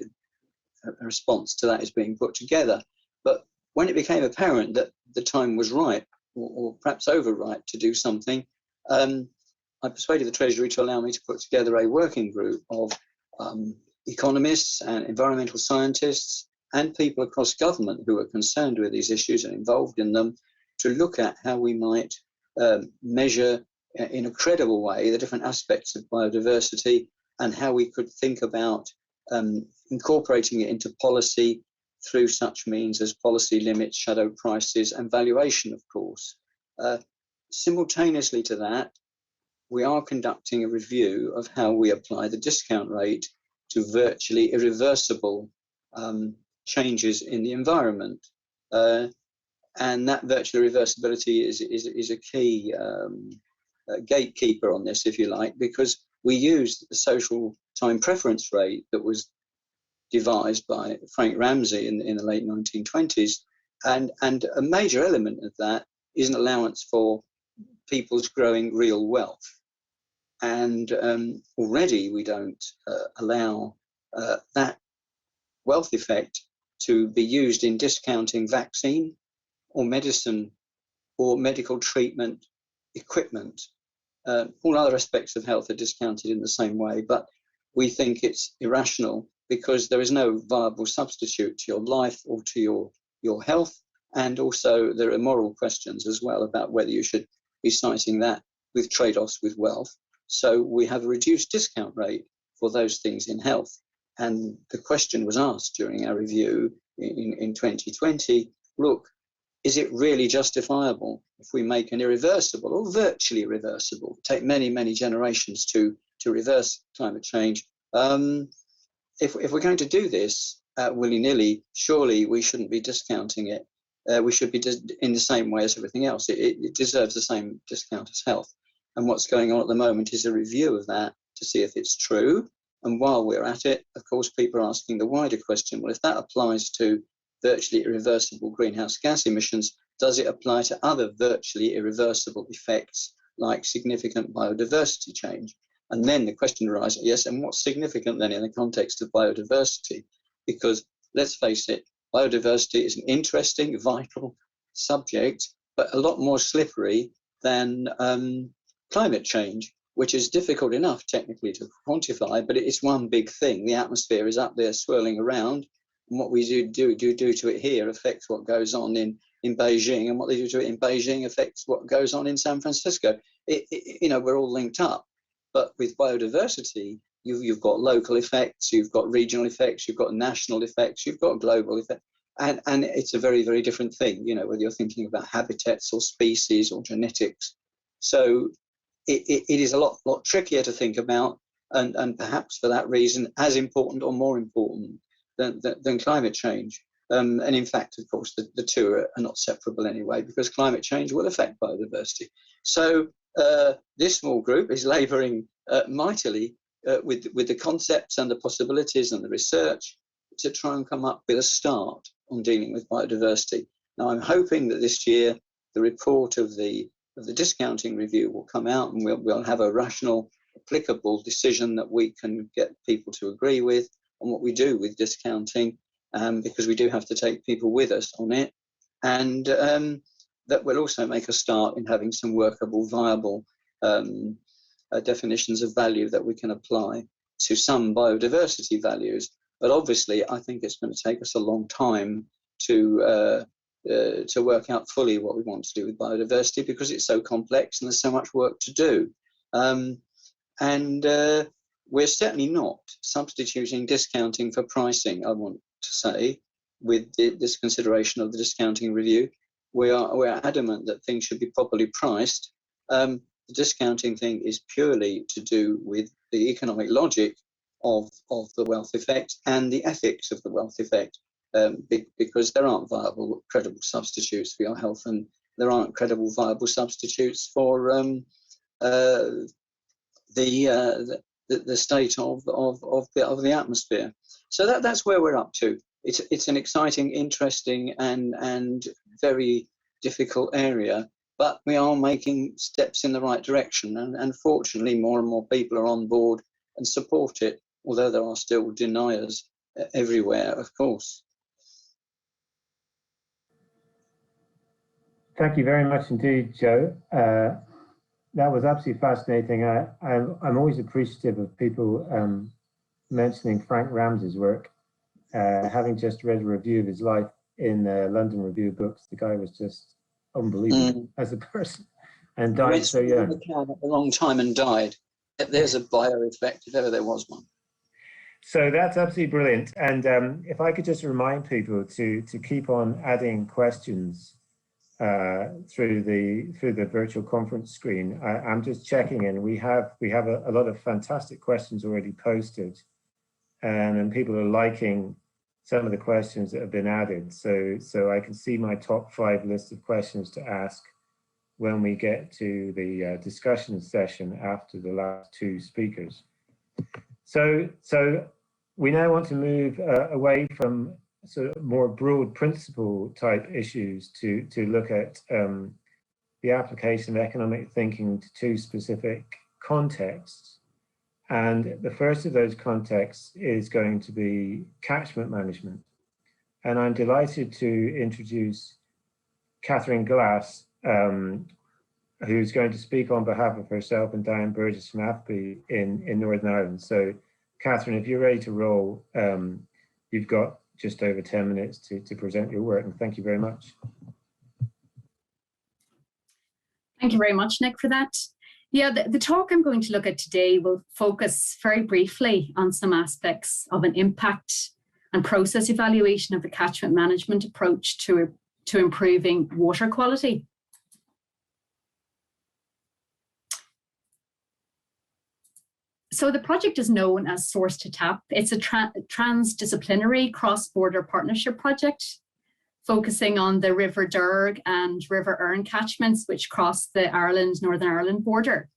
response to that is being put together. But when it became apparent that the time was right, or perhaps overripe, to do something, I persuaded the Treasury to allow me to put together a working group of economists and environmental scientists and people across government who are concerned with these issues and involved in them, to look at how we might measure in a credible way the different aspects of biodiversity, and how we could think about incorporating it into policy through such means as policy limits, shadow prices, and valuation, of course. Simultaneously to that, we are conducting a review of how we apply the discount rate to virtually irreversible changes in the environment. And that virtual reversibility is a key gatekeeper on this, if you like, because we use the social time preference rate that was devised by Frank Ramsey in the late 1920s, and a major element of that is an allowance for people's growing real wealth. And already we don't allow that wealth effect to be used in discounting vaccine or medicine or medical treatment equipment. All other aspects of health are discounted in the same way, but we think it's irrational because there is no viable substitute to your life or to your health. And also there are moral questions as well about whether you should be citing that with trade-offs with wealth. So we have a reduced discount rate for those things in health. And the question was asked during our review in 2020, look, is it really justifiable if we make an irreversible or virtually irreversible, take many, many generations to reverse climate change? If we're going to do this willy-nilly, surely we shouldn't be discounting it. We should be in the same way as everything else. It deserves the same discount as health. And what's going on at the moment is a review of that to see if it's true. And while we're at it, of course, people are asking the wider question, well, if that applies to virtually irreversible greenhouse gas emissions, does it apply to other virtually irreversible effects like significant biodiversity change? And then the question arises, yes, and what's significant then in the context of biodiversity? Because let's face it, biodiversity is an interesting, vital subject, but a lot more slippery than climate change, which is difficult enough technically to quantify, but it's one big thing. The atmosphere is up there swirling around, and what we do to it here affects what goes on in Beijing, and what they do to it in Beijing affects what goes on in San Francisco. You know, we're all linked up. But with biodiversity, you've got local effects, you've got regional effects, you've got national effects, you've got global effects, and it's a very, very different thing, you know, whether you're thinking about habitats or species or genetics. So it is a lot trickier to think about, and perhaps for that reason as important or more important than climate change. And in fact, of course, the two are not separable anyway, because climate change will affect biodiversity. So this small group is labouring mightily with the concepts and the possibilities and the research to try and come up with a start on dealing with biodiversity. Now, I'm hoping that this year the report of the discounting review will come out, and we'll have a rational, applicable decision that we can get people to agree with on what we do with discounting, because we do have to take people with us on it, and that will also make a start in having some workable, viable definitions of value that we can apply to some biodiversity values. But obviously, I think it's going to take us a long time to to work out fully what we want to do with biodiversity, because it's so complex and there's so much work to do. We're certainly not substituting discounting for pricing, I want to say, with this consideration of the discounting review. We're adamant that things should be properly priced. The discounting thing is purely to do with the economic logic of the wealth effect and the ethics of the wealth effect, because there aren't viable, credible substitutes for your health, and there aren't credible, viable substitutes for the state of the atmosphere. So that's where we're up to. It's an exciting, interesting, and very difficult area, but we are making steps in the right direction, and fortunately more and more people are on board and support it, although there are still deniers everywhere, of course. Thank you very much indeed, Joe. That was absolutely fascinating. I'm always appreciative of people mentioning Frank Ramsey's work. Having just read a review of his life in London Review of Books, the guy was just unbelievable as a person, and died so young. At the wrong time and died. There's a bio effect, if ever there was one. So that's absolutely brilliant. And if I could just remind people to keep on adding questions through the virtual conference screen. I'm just checking in. We have a lot of fantastic questions already posted, and people are liking some of the questions that have been added. So I can see my top 5 list of questions to ask when we get to the discussion session after the last 2 speakers. So we now want to move away from sort of more broad principle type issues to look at the application of economic thinking to 2 specific contexts. And the first of those contexts is going to be catchment management. And I'm delighted to introduce Catherine Glass, who's going to speak on behalf of herself and Diane Burgess from AFBI in Northern Ireland. So Catherine, if you're ready to roll, you've got just over 10 minutes to present your work, and thank you very much. Thank you very much, Nick, for that. Yeah, the talk I'm going to look at today will focus very briefly on some aspects of an impact and process evaluation of the catchment management approach to improving water quality. So the project is known as Source to Tap. It's a transdisciplinary cross-border partnership project focusing on the River Derg and River Erne catchments, which cross the Northern Ireland border.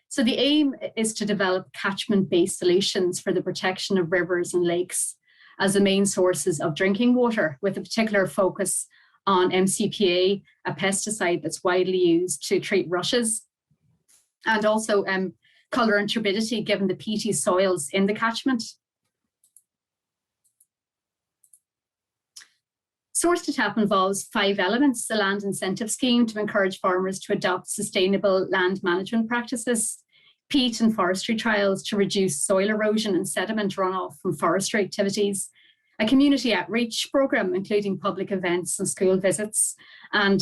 So the aim is to develop catchment-based solutions for the protection of rivers and lakes as the main sources of drinking water, with a particular focus on MCPA, a pesticide that's widely used to treat rushes, and also colour and turbidity given the peaty soils in the catchment. Source to Tap involves 5 elements: the land incentive scheme to encourage farmers to adopt sustainable land management practices, peat and forestry trials to reduce soil erosion and sediment runoff from forestry activities, a community outreach programme including public events and school visits, and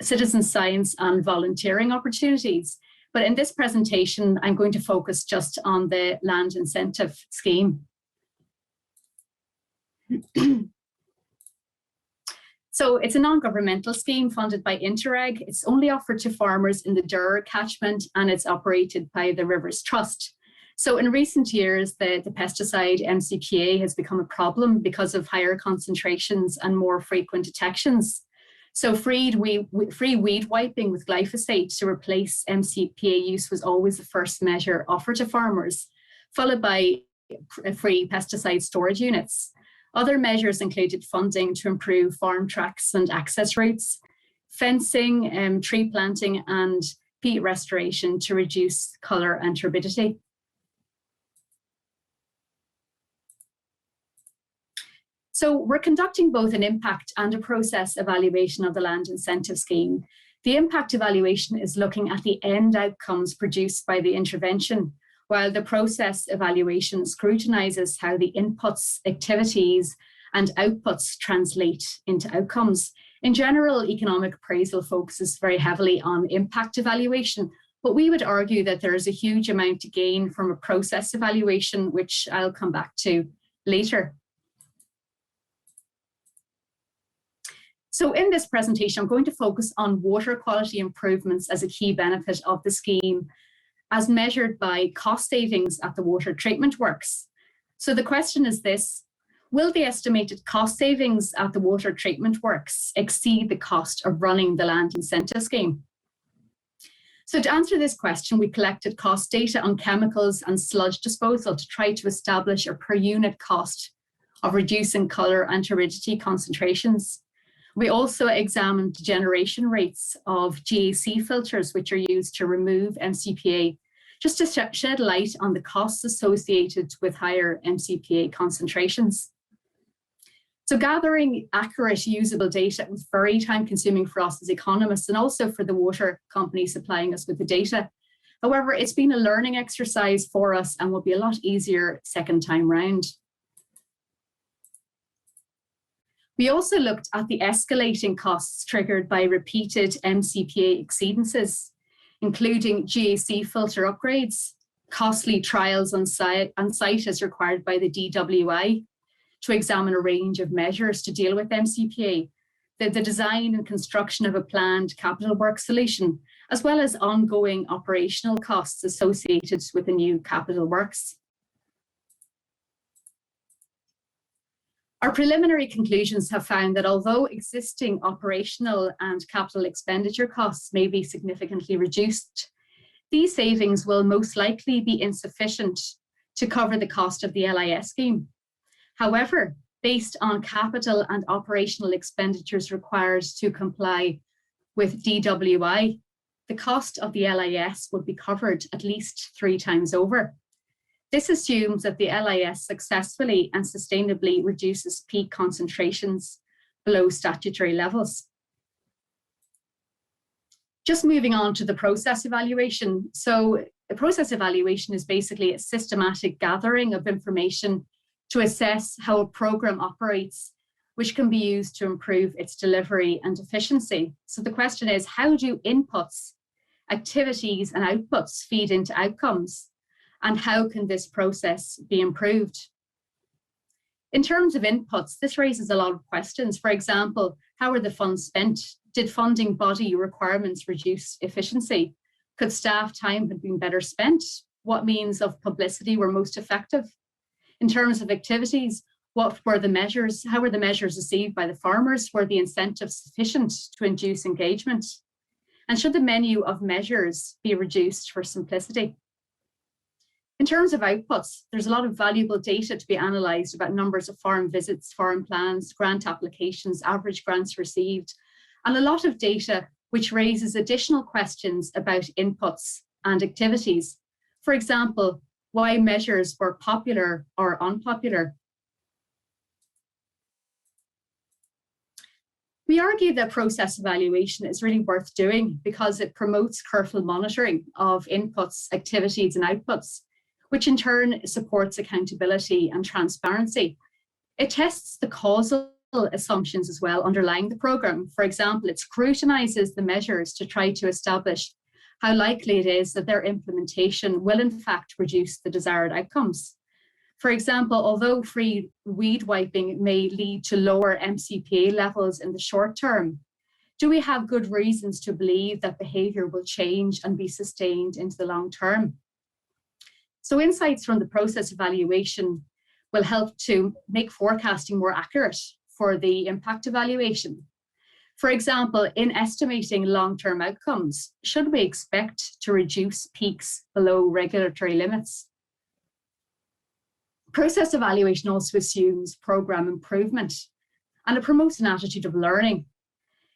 citizen science and volunteering opportunities. But in this presentation, I'm going to focus just on the land incentive scheme. So it's a non-governmental scheme funded by Interreg. It's only offered to farmers in the Derg catchment, and it's operated by the Rivers Trust. So in recent years, the pesticide MCPA has become a problem because of higher concentrations and more frequent detections. So free weed wiping with glyphosate to replace MCPA use was always the first measure offered to farmers, followed by free pesticide storage units. Other measures included funding to improve farm tracks and access routes, fencing, tree planting, and peat restoration to reduce colour and turbidity. So we're conducting both an impact and a process evaluation of the land incentive scheme. The impact evaluation is looking at the end outcomes produced by the intervention, while the process evaluation scrutinises how the inputs, activities, and outputs translate into outcomes. In general, economic appraisal focuses very heavily on impact evaluation, but we would argue that there is a huge amount to gain from a process evaluation, which I'll come back to later. So in this presentation, I'm going to focus on water quality improvements as a key benefit of the scheme, as measured by cost savings at the water treatment works. So the question is this: will the estimated cost savings at the water treatment works exceed the cost of running the land incentive scheme? So to answer this question, we collected cost data on chemicals and sludge disposal to try to establish a per unit cost of reducing colour and turbidity concentrations. We also examined generation rates of GAC filters, which are used to remove MCPA, just to shed light on the costs associated with higher MCPA concentrations. So gathering accurate, usable data was very time-consuming for us as economists and also for the water company supplying us with the data. However, it's been a learning exercise for us and will be a lot easier second time round. We also looked at the escalating costs triggered by repeated MCPA exceedances, including GAC filter upgrades, costly trials on site as required by the DWI, to examine a range of measures to deal with MCPA, the design and construction of a planned capital work solution, as well as ongoing operational costs associated with the new capital works. Our preliminary conclusions have found that although existing operational and capital expenditure costs may be significantly reduced, these savings will most likely be insufficient to cover the cost of the LIS scheme. However, based on capital and operational expenditures required to comply with DWI, the cost of the LIS would be covered at least 3 times over. This assumes that the LIS successfully and sustainably reduces peak concentrations below statutory levels. Just moving on to the process evaluation. So the process evaluation is basically a systematic gathering of information to assess how a program operates, which can be used to improve its delivery and efficiency. So the question is, how do inputs, activities, and outputs feed into outcomes? And how can this process be improved? In terms of inputs, this raises a lot of questions. For example, how are the funds spent? Did funding body requirements reduce efficiency? Could staff time have been better spent? What means of publicity were most effective? In terms of activities, what were the measures? How were the measures received by the farmers? Were the incentives sufficient to induce engagement? And should the menu of measures be reduced for simplicity? In terms of outputs, there's a lot of valuable data to be analysed about numbers of farm visits, farm plans, grant applications, average grants received, and a lot of data which raises additional questions about inputs and activities. For example, why measures were popular or unpopular. We argue that process evaluation is really worth doing because it promotes careful monitoring of inputs, activities, and outputs, which in turn supports accountability and transparency. It tests the causal assumptions as well underlying the programme. For example, it scrutinises the measures to try to establish how likely it is that their implementation will in fact reduce the desired outcomes. For example, although free weed wiping may lead to lower MCPA levels in the short term, do we have good reasons to believe that behaviour will change and be sustained into the long term? So insights from the process evaluation will help to make forecasting more accurate for the impact evaluation. For example, in estimating long-term outcomes, should we expect to reduce peaks below regulatory limits? Process evaluation also assumes programme improvement, and it promotes an attitude of learning.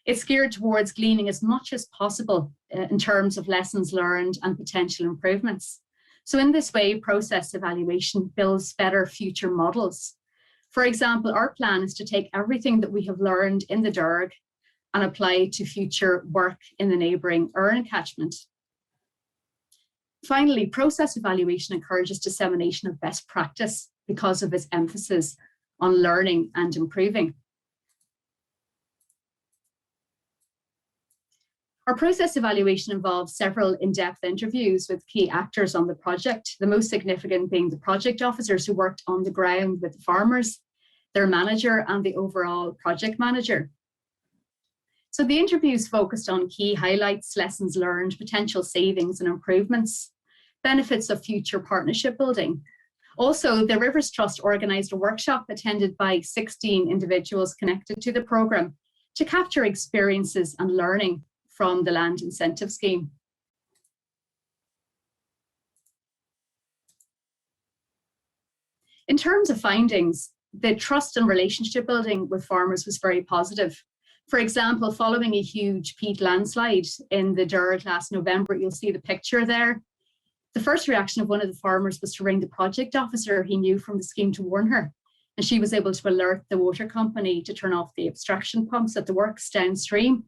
It's geared towards gleaning as much as possible in terms of lessons learned and potential improvements. So in this way, process evaluation builds better future models. For example, our plan is to take everything that we have learned in the DERG and apply to future work in the neighbouring Erne catchment. Finally, process evaluation encourages dissemination of best practice because of its emphasis on learning and improving. Our process evaluation involves several in-depth interviews with key actors on the project, the most significant being the project officers who worked on the ground with the farmers, their manager, and the overall project manager. So the interviews focused on key highlights, lessons learned, potential savings and improvements, benefits of future partnership building. Also, the Rivers Trust organised a workshop attended by 16 individuals connected to the programme to capture experiences and learning from the Land Incentive Scheme. In terms of findings, the trust and relationship building with farmers was very positive. For example, following a huge peat landslide in the Derg last November, you'll see the picture there. The first reaction of one of the farmers was to ring the project officer he knew from the scheme to warn her, and she was able to alert the water company to turn off the abstraction pumps at the works downstream.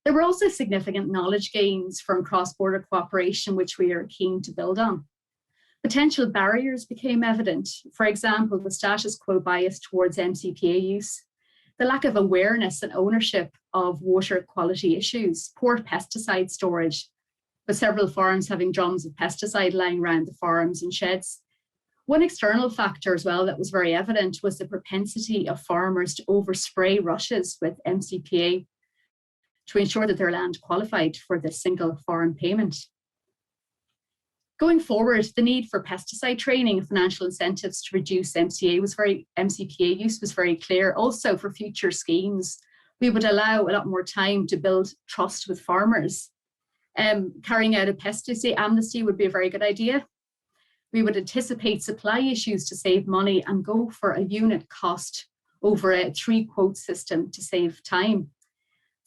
There were also significant knowledge gains from cross-border cooperation, which we are keen to build on. Potential barriers became evident. For example, the status quo bias towards MCPA use, the lack of awareness and ownership of water quality issues, poor pesticide storage, with several farms having drums of pesticide lying around the farms and sheds. One external factor as well that was very evident was the propensity of farmers to overspray rushes with MCPA to ensure that their land qualified for the single farm payment. Going forward, the need for pesticide training and financial incentives to reduce MCPA use was very clear. Also, for future schemes, we would allow a lot more time to build trust with farmers. Carrying out a pesticide amnesty would be a very good idea. We would anticipate supply issues to save money and go for a unit cost over a 3-quote system to save time.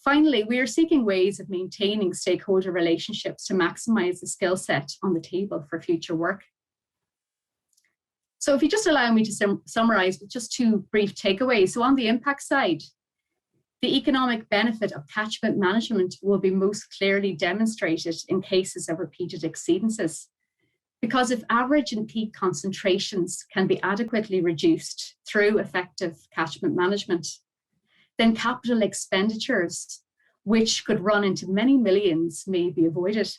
Finally, we are seeking ways of maintaining stakeholder relationships to maximize the skill set on the table for future work. So if you just allow me to summarize with just 2 brief takeaways. So on the impact side, the economic benefit of catchment management will be most clearly demonstrated in cases of repeated exceedances. Because if average and peak concentrations can be adequately reduced through effective catchment management, then capital expenditures, which could run into many millions, may be avoided.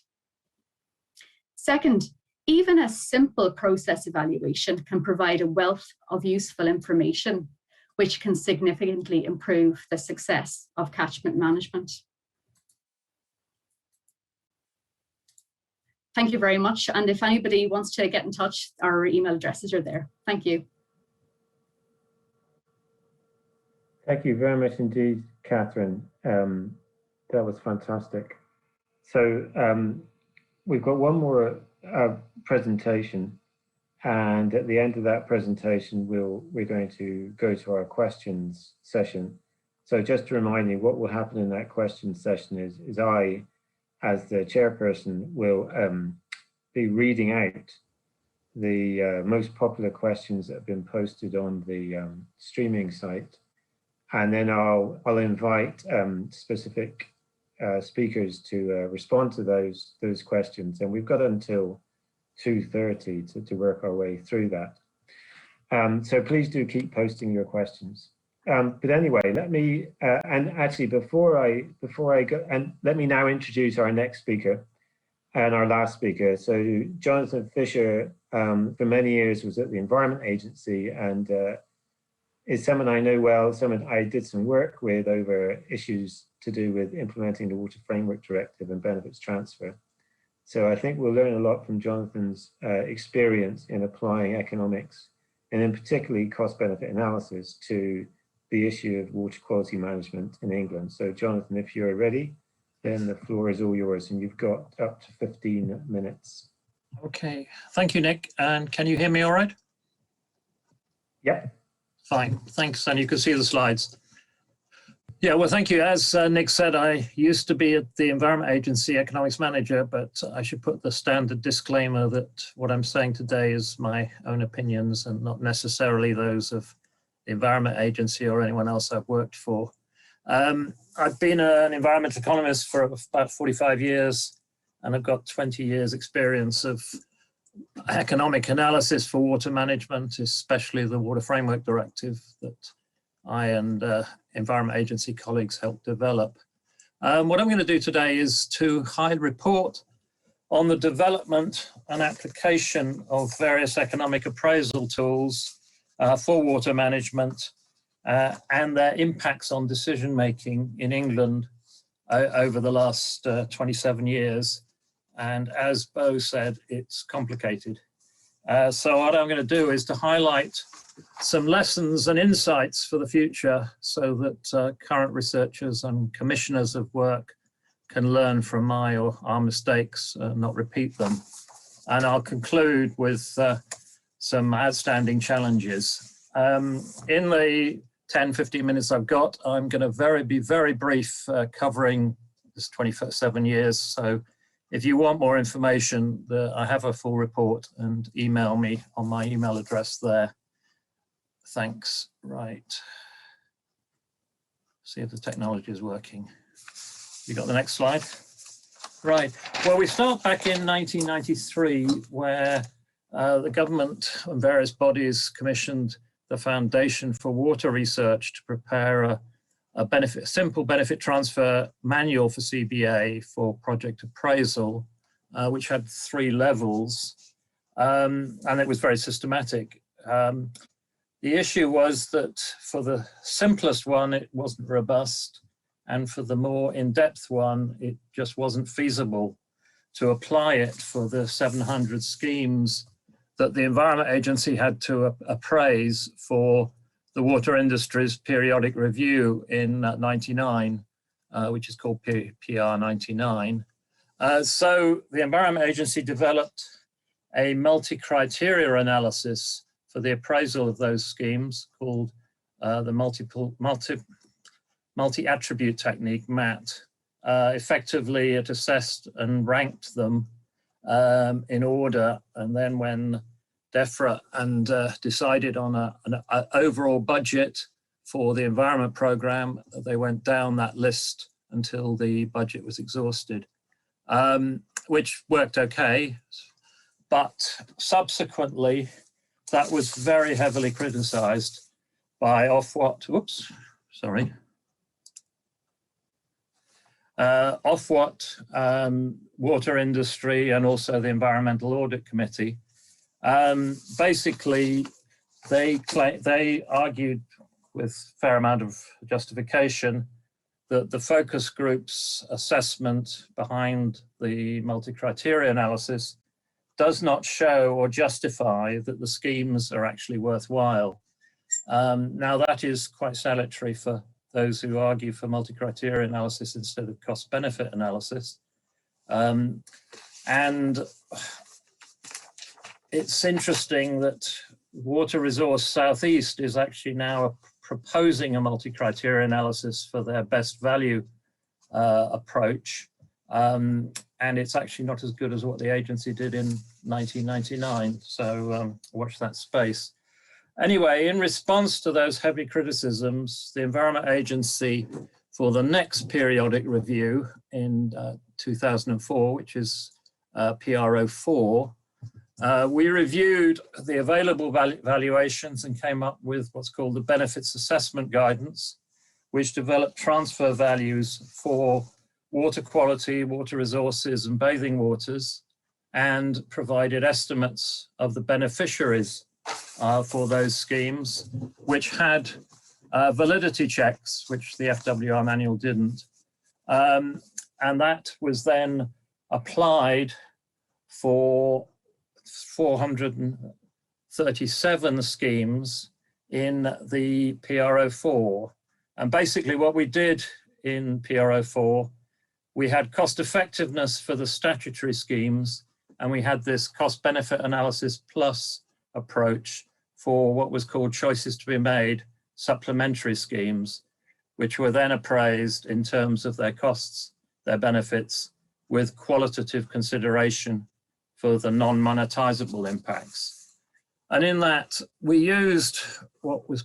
Second, even a simple process evaluation can provide a wealth of useful information, which can significantly improve the success of catchment management. Thank you very much. And if anybody wants to get in touch, our email addresses are there. Thank you. Thank you very much indeed, Catherine. That was fantastic. So we've got one more presentation, and at the end of that presentation, we're going to go to our questions session. So just to remind you, what will happen in that question session is I, as the chairperson, will be reading out the most popular questions that have been posted on the streaming site. And then I'll invite specific speakers to respond to those questions. And we've got until 2:30 to work our way through that. So please do keep posting your questions. But anyway, let me and actually before I go, and let me now introduce our next speaker and our last speaker. So Jonathan Fisher, for many years, was at the Environment Agency and is someone I know well, someone I did some work with over issues to do with implementing the Water Framework Directive and benefits transfer. So I think we'll learn a lot from Jonathan's experience in applying economics, and in particularly cost-benefit analysis, to the issue of water quality management in England. So Jonathan, if you're ready, then the floor is all yours, and you've got up to 15 minutes. Okay, thank you, Nick. And can you hear me all right? Yep. Fine, thanks. And you can see the slides. Yeah, well, thank you. As Nick said, I used to be at the Environment Agency Economics Manager, but I should put the standard disclaimer that what I'm saying today is my own opinions and not necessarily those of the Environment Agency or anyone else I've worked for. I've been an environmental economist for about 45 years, and I've got 20 years experience of economic analysis for water management, especially the Water Framework Directive that I and Environment Agency colleagues helped develop. What I'm going to do today is to report on the development and application of various economic appraisal tools for water management and their impacts on decision making in England over the last 27 years. And as Bo said, it's complicated. So what I'm going to do is to highlight some lessons and insights for the future so that current researchers and commissioners of work can learn from my or our mistakes, not repeat them. And I'll conclude with some outstanding challenges. In the 10-15 minutes I've got, I'm going to be very brief, covering this 27 years. So if you want more information, I have a full report, and email me on my email address there. Thanks. Right. See if the technology is working. You got the next slide? Right. Well, we start back in 1993, where the government and various bodies commissioned the Foundation for Water Research to prepare a simple benefit transfer manual for CBA for project appraisal, which had 3 levels, and it was very systematic. The issue was that for the simplest one, it wasn't robust, and for the more in-depth one, it just wasn't feasible to apply it for the 700 schemes that the Environment Agency had to appraise for the water industry's periodic review in 99, which is called PR 99. So the Environment Agency developed a multi-criteria analysis for the appraisal of those schemes called the multi-attribute technique, MAT. Effectively, it assessed and ranked them in order, and then when DEFRA and decided on an overall budget for the environment program, they went down that list until the budget was exhausted, which worked okay. But subsequently, that was very heavily criticized by Ofwat water industry, and also the Environmental Audit Committee. Basically, they argued with a fair amount of justification that the focus group's assessment behind the multi-criteria analysis does not show or justify that the schemes are actually worthwhile. Now, that is quite salutary for those who argue for multi-criteria analysis instead of cost-benefit analysis. And it's interesting that Water Resource Southeast is actually now proposing a multi-criteria analysis for their best value approach. And it's actually not as good as what the agency did in 1999. So watch that space. Anyway, in response to those heavy criticisms, the Environment Agency, for the next periodic review in 2004, which is PR04, we reviewed the available valuations and came up with what's called the Benefits Assessment Guidance, which developed transfer values for water quality, water resources, and bathing waters, and provided estimates of the beneficiaries for those schemes, which had validity checks, which the FWR manual didn't. And that was then applied for 437 schemes in the PR04. And basically what we did in PR04, we had cost effectiveness for the statutory schemes, and we had this cost benefit analysis plus approach for what was called choices to be made supplementary schemes, which were then appraised in terms of their costs, their benefits, with qualitative consideration for the non-monetizable impacts. And in that, we used what was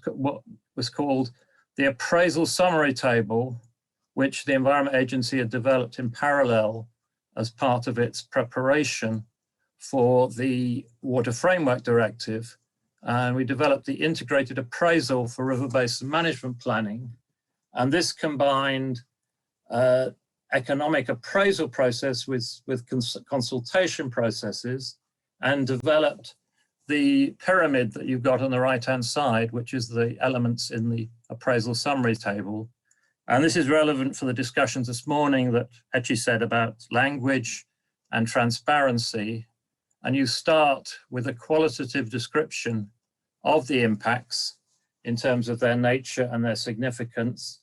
called the appraisal summary table, which the Environment Agency had developed in parallel as part of its preparation for the Water Framework Directive. And we developed the integrated appraisal for river basin management planning. And this combined economic appraisal process with consultation processes and developed the pyramid that you've got on the right-hand side, which is the elements in the appraisal summary table. And this is relevant for the discussions this morning that Etchi said about language and transparency. And you start with a qualitative description of the impacts in terms of their nature and their significance.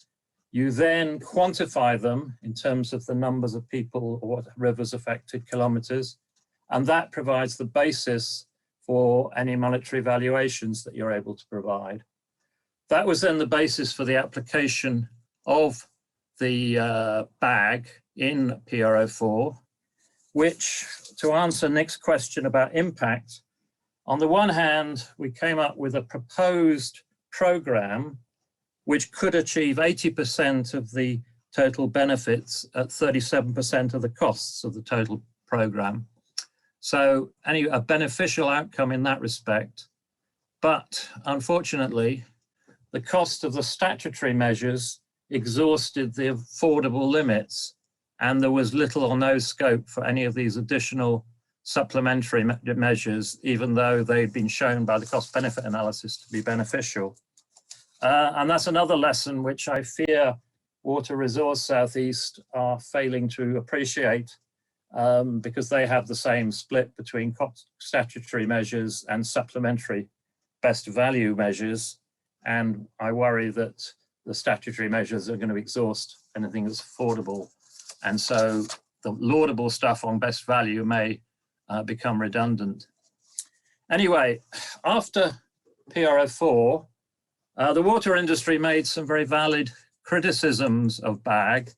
You then quantify them in terms of the numbers of people or what rivers affected, kilometers, and that provides the basis for any monetary valuations that you're able to provide. That was then the basis for the application of the BAG in PRO4, which, to answer Nick's question about impact, on the one hand, we came up with a proposed program which could achieve 80% of the total benefits at 37% of the costs of the total program. So a beneficial outcome in that respect. But unfortunately, the cost of the statutory measures exhausted the affordable limits, and there was little or no scope for any of these additional supplementary measures, even though they'd been shown by the cost-benefit analysis to be beneficial. And that's another lesson which I fear Water Resource Southeast are failing to appreciate, because they have the same split between statutory measures and supplementary best value measures. And I worry that the statutory measures are going to exhaust anything that's affordable. And so the laudable stuff on best value may become redundant. Anyway, after PRO4, the water industry made some very valid criticisms of BAG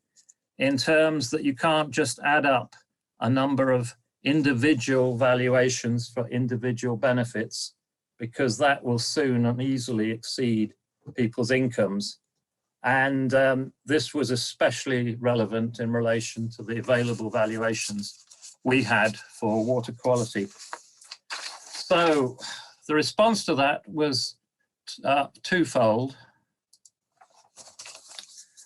in terms that you can't just add up a number of individual valuations for individual benefits, because that will soon and easily exceed people's incomes. And this was especially relevant in relation to the available valuations we had for water quality. So the response to that was twofold.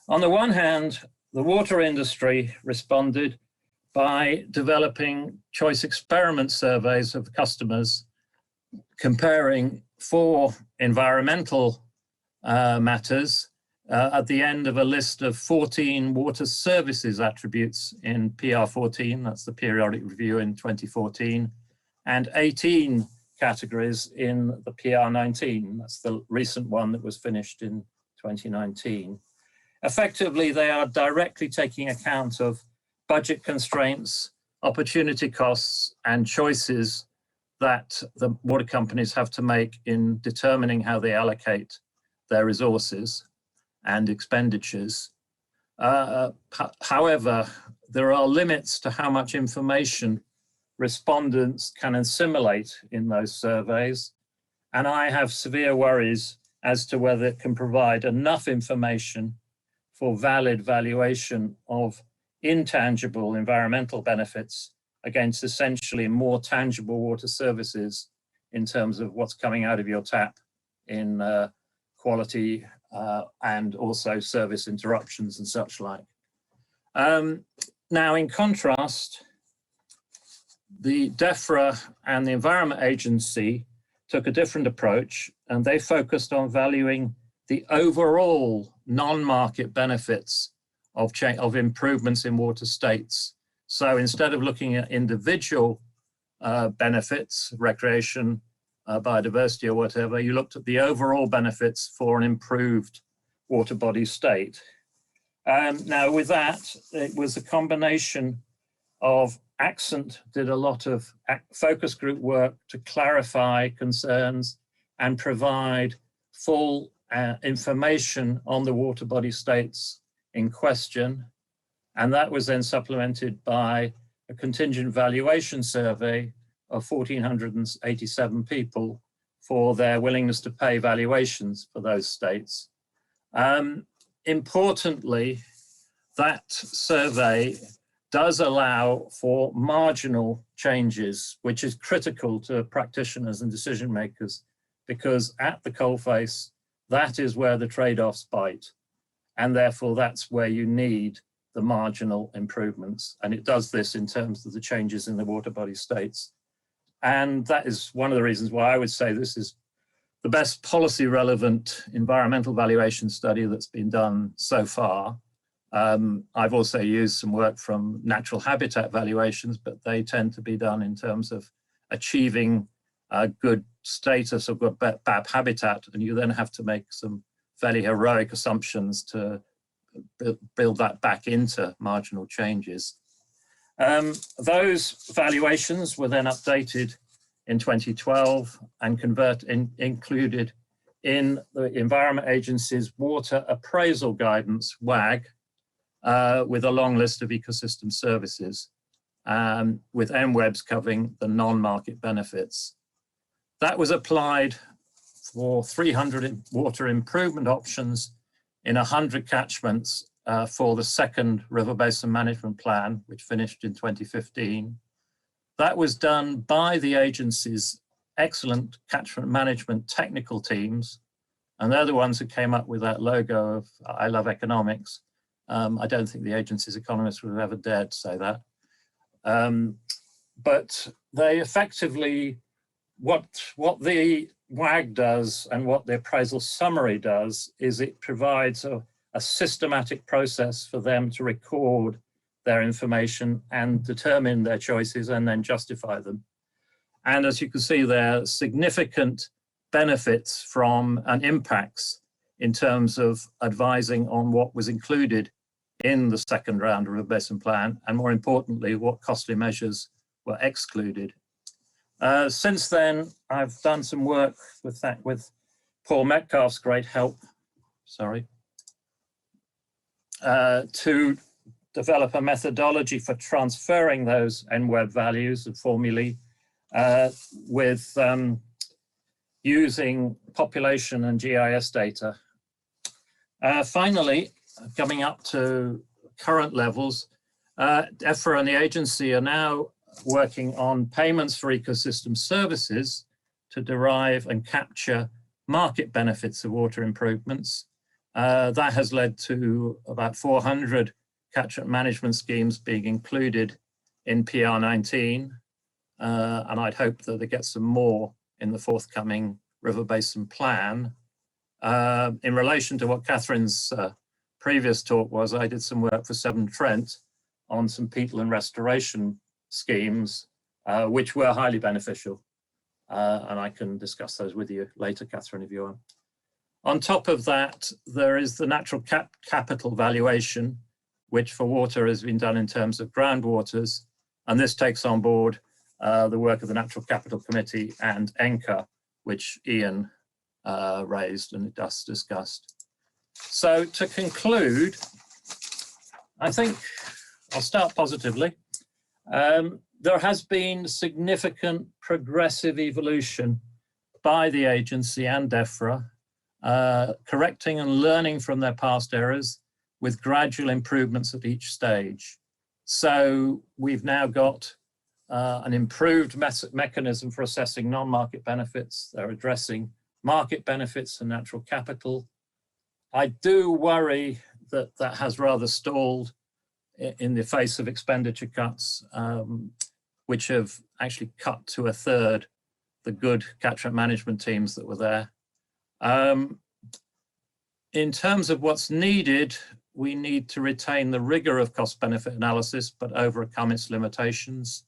On the one hand, the water industry responded by developing choice experiment surveys of customers, comparing 4 environmental matters at the end of a list of 14 water services attributes in PR14, that's the periodic review in 2014, and 18 categories in the PR19, that's the recent one that was finished in 2019. Effectively, they are directly taking account of budget constraints, opportunity costs, and choices that the water companies have to make in determining how they allocate their resources and expenditures. However, there are limits to how much information respondents can assimilate in those surveys, and I have severe worries as to whether it can provide enough information for valid valuation of intangible environmental benefits against essentially more tangible water services in terms of what's coming out of your tap in quality and also service interruptions and such like. Now, in contrast, the DEFRA and the Environment Agency took a different approach, and they focused on valuing the overall non-market benefits of improvements in water states. So instead of looking at individual benefits, recreation, biodiversity or whatever, you looked at the overall benefits for an improved water body state. Now with that, it was a combination of Accent did a lot of focus group work to clarify concerns and provide full information on the water body states in question. And that was then supplemented by a contingent valuation survey of 1,487 people for their willingness to pay valuations for those states. Importantly, that survey does allow for marginal changes, which is critical to practitioners and decision makers, because at the coalface, that is where the trade-offs bite. And therefore, that's where you need the marginal improvements. And it does this in terms of the changes in the water body states. And that is one of the reasons why I would say this is the best policy relevant environmental valuation study that's been done so far. I've also used some work from natural habitat valuations, but they tend to be done in terms of achieving a good status or good BAP habitat, and you then have to make some fairly heroic assumptions to build that back into marginal changes. Those valuations were then updated in 2012 and included in the Environment Agency's Water Appraisal Guidance, WAG, with a long list of ecosystem services, with NWEBs covering the non-market benefits. That was applied for 300 water improvement options in 100 catchments for the second River Basin Management Plan, which finished in 2015. That was done by the agency's excellent catchment management technical teams, and they're the ones who came up with that logo of I love economics. I don't think the agency's economists would have ever dared to say that. But they effectively, what the WAG does and what the appraisal summary does is it provides a systematic process for them to record their information and determine their choices and then justify them. And as you can see there, significant benefits from and impacts in terms of advising on what was included in the second round of the Basin Plan, and more importantly, what costly measures were excluded. Since then, I've done some work with that, with Paul Metcalf's great help, to develop a methodology for transferring those NWEB values and formulae with using population and GIS data. Finally, coming up to current levels, EFRA and the agency are now working on payments for ecosystem services to derive and capture market benefits of water improvements. That has led to about 400 catchment management schemes being included in PR19, and I'd hope that they get some more in the forthcoming River Basin Plan. In relation to what Catherine's previous talk was, I did some work for Severn Trent on some peatland restoration schemes, which were highly beneficial. And I can discuss those with you later, Catherine, if you want. On top of that, there is the natural capital valuation, which for water has been done in terms of groundwaters. And this takes on board the work of the Natural Capital Committee and ENCA, which Ian raised and thus discussed. So to conclude, I think I'll start positively. There has been significant progressive evolution by the agency and EFRA, correcting and learning from their past errors with gradual improvements at each stage. So we've now got an improved mechanism for assessing non-market benefits. They're addressing market benefits and natural capital. I do worry that that has rather stalled in the face of expenditure cuts, which have actually cut to a third the good catchment management teams that were there. In terms of what's needed, we need to retain the rigor of cost-benefit analysis, but overcome its limitations.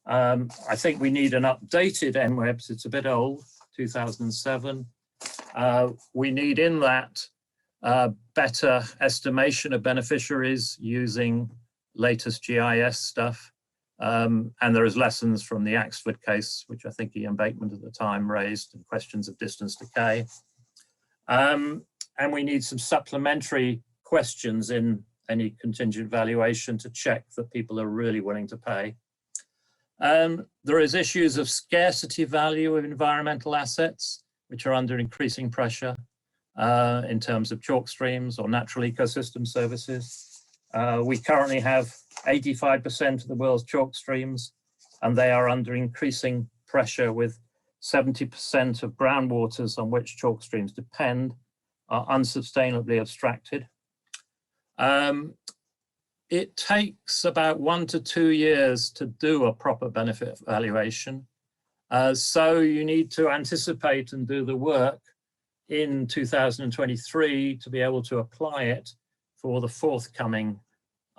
I think we need an updated NWEBs. It's a bit old, 2007. We need in that better estimation of beneficiaries using latest GIS stuff. And there is lessons from the Axford case, which I think Ian Bateman at the time raised, and questions of distance decay. And we need some supplementary questions in any contingent valuation to check that people are really willing to pay. There is issues of scarcity value of environmental assets, which are under increasing pressure in terms of chalk streams or natural ecosystem services. We currently have 85% of the world's chalk streams, and they are under increasing pressure, with 70% of groundwaters on which chalk streams depend are unsustainably abstracted. it takes about 1 to 2 years to do a proper benefit valuation. So you need to anticipate and do the work in 2023 to be able to apply it for the forthcoming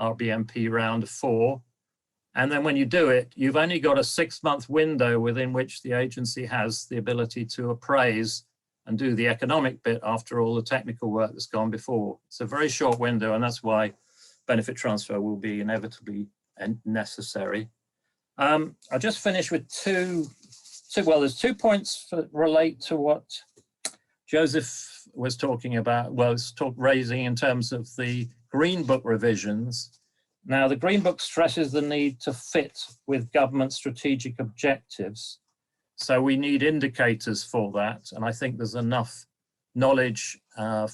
RBMP round of 4. And then when you do it, you've only got a 6-month window within which the agency has the ability to appraise and do the economic bit after all the technical work that's gone before. It's a very short window, and that's why benefit transfer will be inevitably necessary. I'll just finish with there's 2 points that relate to what Joseph was talking about, raising in terms of the Green Book revisions. Now, the Green Book stresses the need to fit with government strategic objectives. So we need indicators for that. And I think there's enough knowledge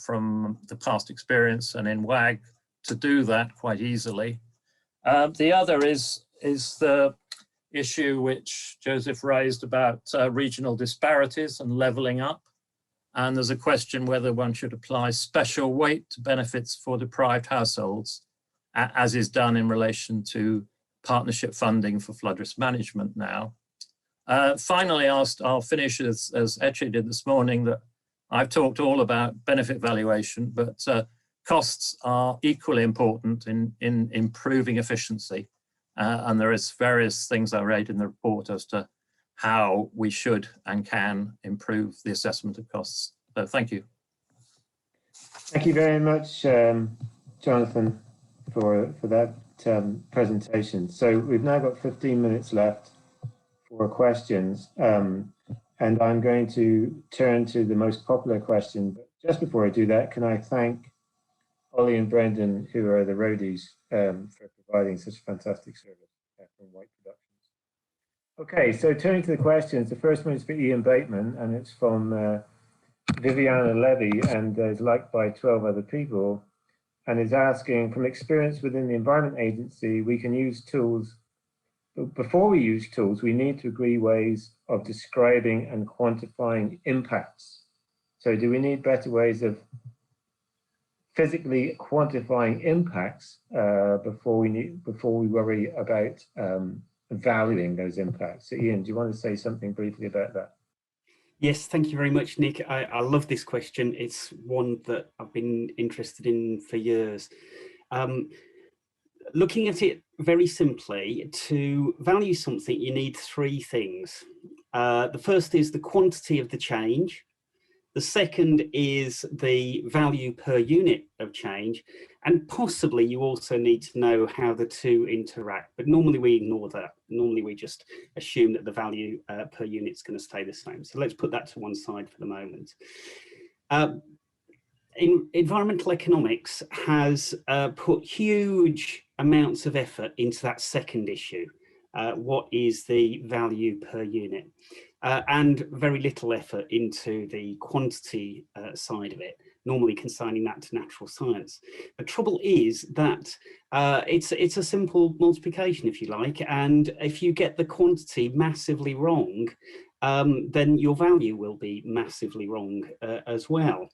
from the past experience and in WAG to do that quite easily. The other is the issue which Joseph raised about regional disparities and levelling up. And there's a question whether one should apply special weight to benefits for deprived households, as is done in relation to partnership funding for flood risk management now. Finally, I'll finish as Etche did this morning, that I've talked all about benefit valuation, but costs are equally important in improving efficiency. And there is various things I read in the report as to how we should and can improve the assessment of costs. So thank you. Thank you very much, Jonathan, for that presentation. So we've now got 15 minutes left for questions. And I'm going to turn to the most popular question. But just before I do that, can I thank Ollie and Brendan, who are the roadies, for providing such a fantastic service from White Productions. Okay, so turning to the questions, the first one is for Ian Bateman, and it's from Viviana Levy, and is liked by 12 other people, and is asking, from experience within the Environment Agency, we can use tools. Before we use tools, we need to agree ways of describing and quantifying impacts. So do we need better ways of physically quantifying impacts before we worry about valuing those impacts? So Ian, do you want to say something briefly about that? Yes, thank you very much, Nick. I love this question. It's one that I've been interested in for years. Looking at it very simply, to value something, you need 3 things. The first is the quantity of the change. The second is the value per unit of change. And possibly you also need to know how the two interact. But normally we ignore that. Normally we just assume that the value per unit is going to stay the same. So let's put that to one side for the moment. Environmental economics has put huge amounts of effort into that second issue. What is the value per unit? And very little effort into the quantity side of it, normally consigning that to natural science. The trouble is that it's a simple multiplication, if you like, and if you get the quantity massively wrong, then your value will be massively wrong as well.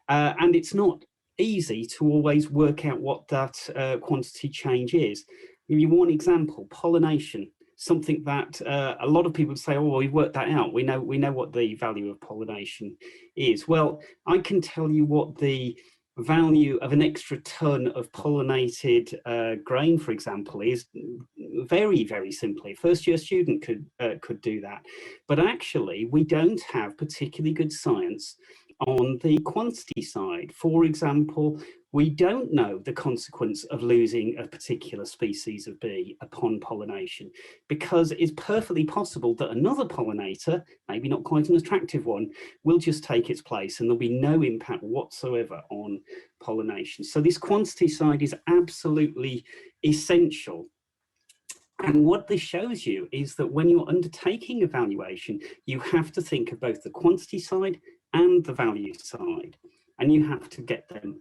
And it's not easy to always work out what that quantity change is. I'll give you one example: pollination. Something that a lot of people say, oh, well, we've worked that out. We know what the value of pollination is. Well, I can tell you what the value of an extra ton of pollinated grain, for example, is very, very simply. A first-year student could do that. But actually, we don't have particularly good science on the quantity side. For example, we don't know the consequence of losing a particular species of bee upon pollination, because it's perfectly possible that another pollinator, maybe not quite an attractive one, will just take its place and there'll be no impact whatsoever on pollination. So this quantity side is absolutely essential. And what this shows you is that when you're undertaking evaluation, you have to think of both the quantity side and the value side, and you have to get them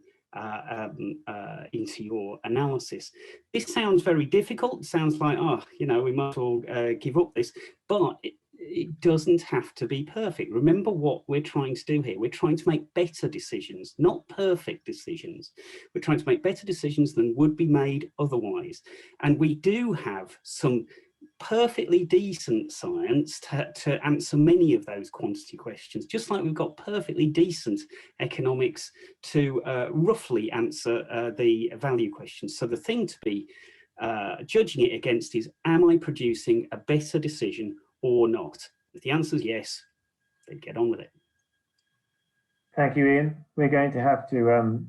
into your analysis. This sounds very difficult. It sounds like, oh, you know, we might all give up this, but it doesn't have to be perfect. Remember what we're trying to do here. We're trying to make better decisions, not perfect decisions. We're trying to make better decisions than would be made otherwise. And we do have some perfectly decent science to answer many of those quantity questions, just like we've got perfectly decent economics to roughly answer the value questions. So the thing to be judging it against is, am I producing a better decision or not? If the answer is yes, then get on with it. Thank you, Ian. We're going to have to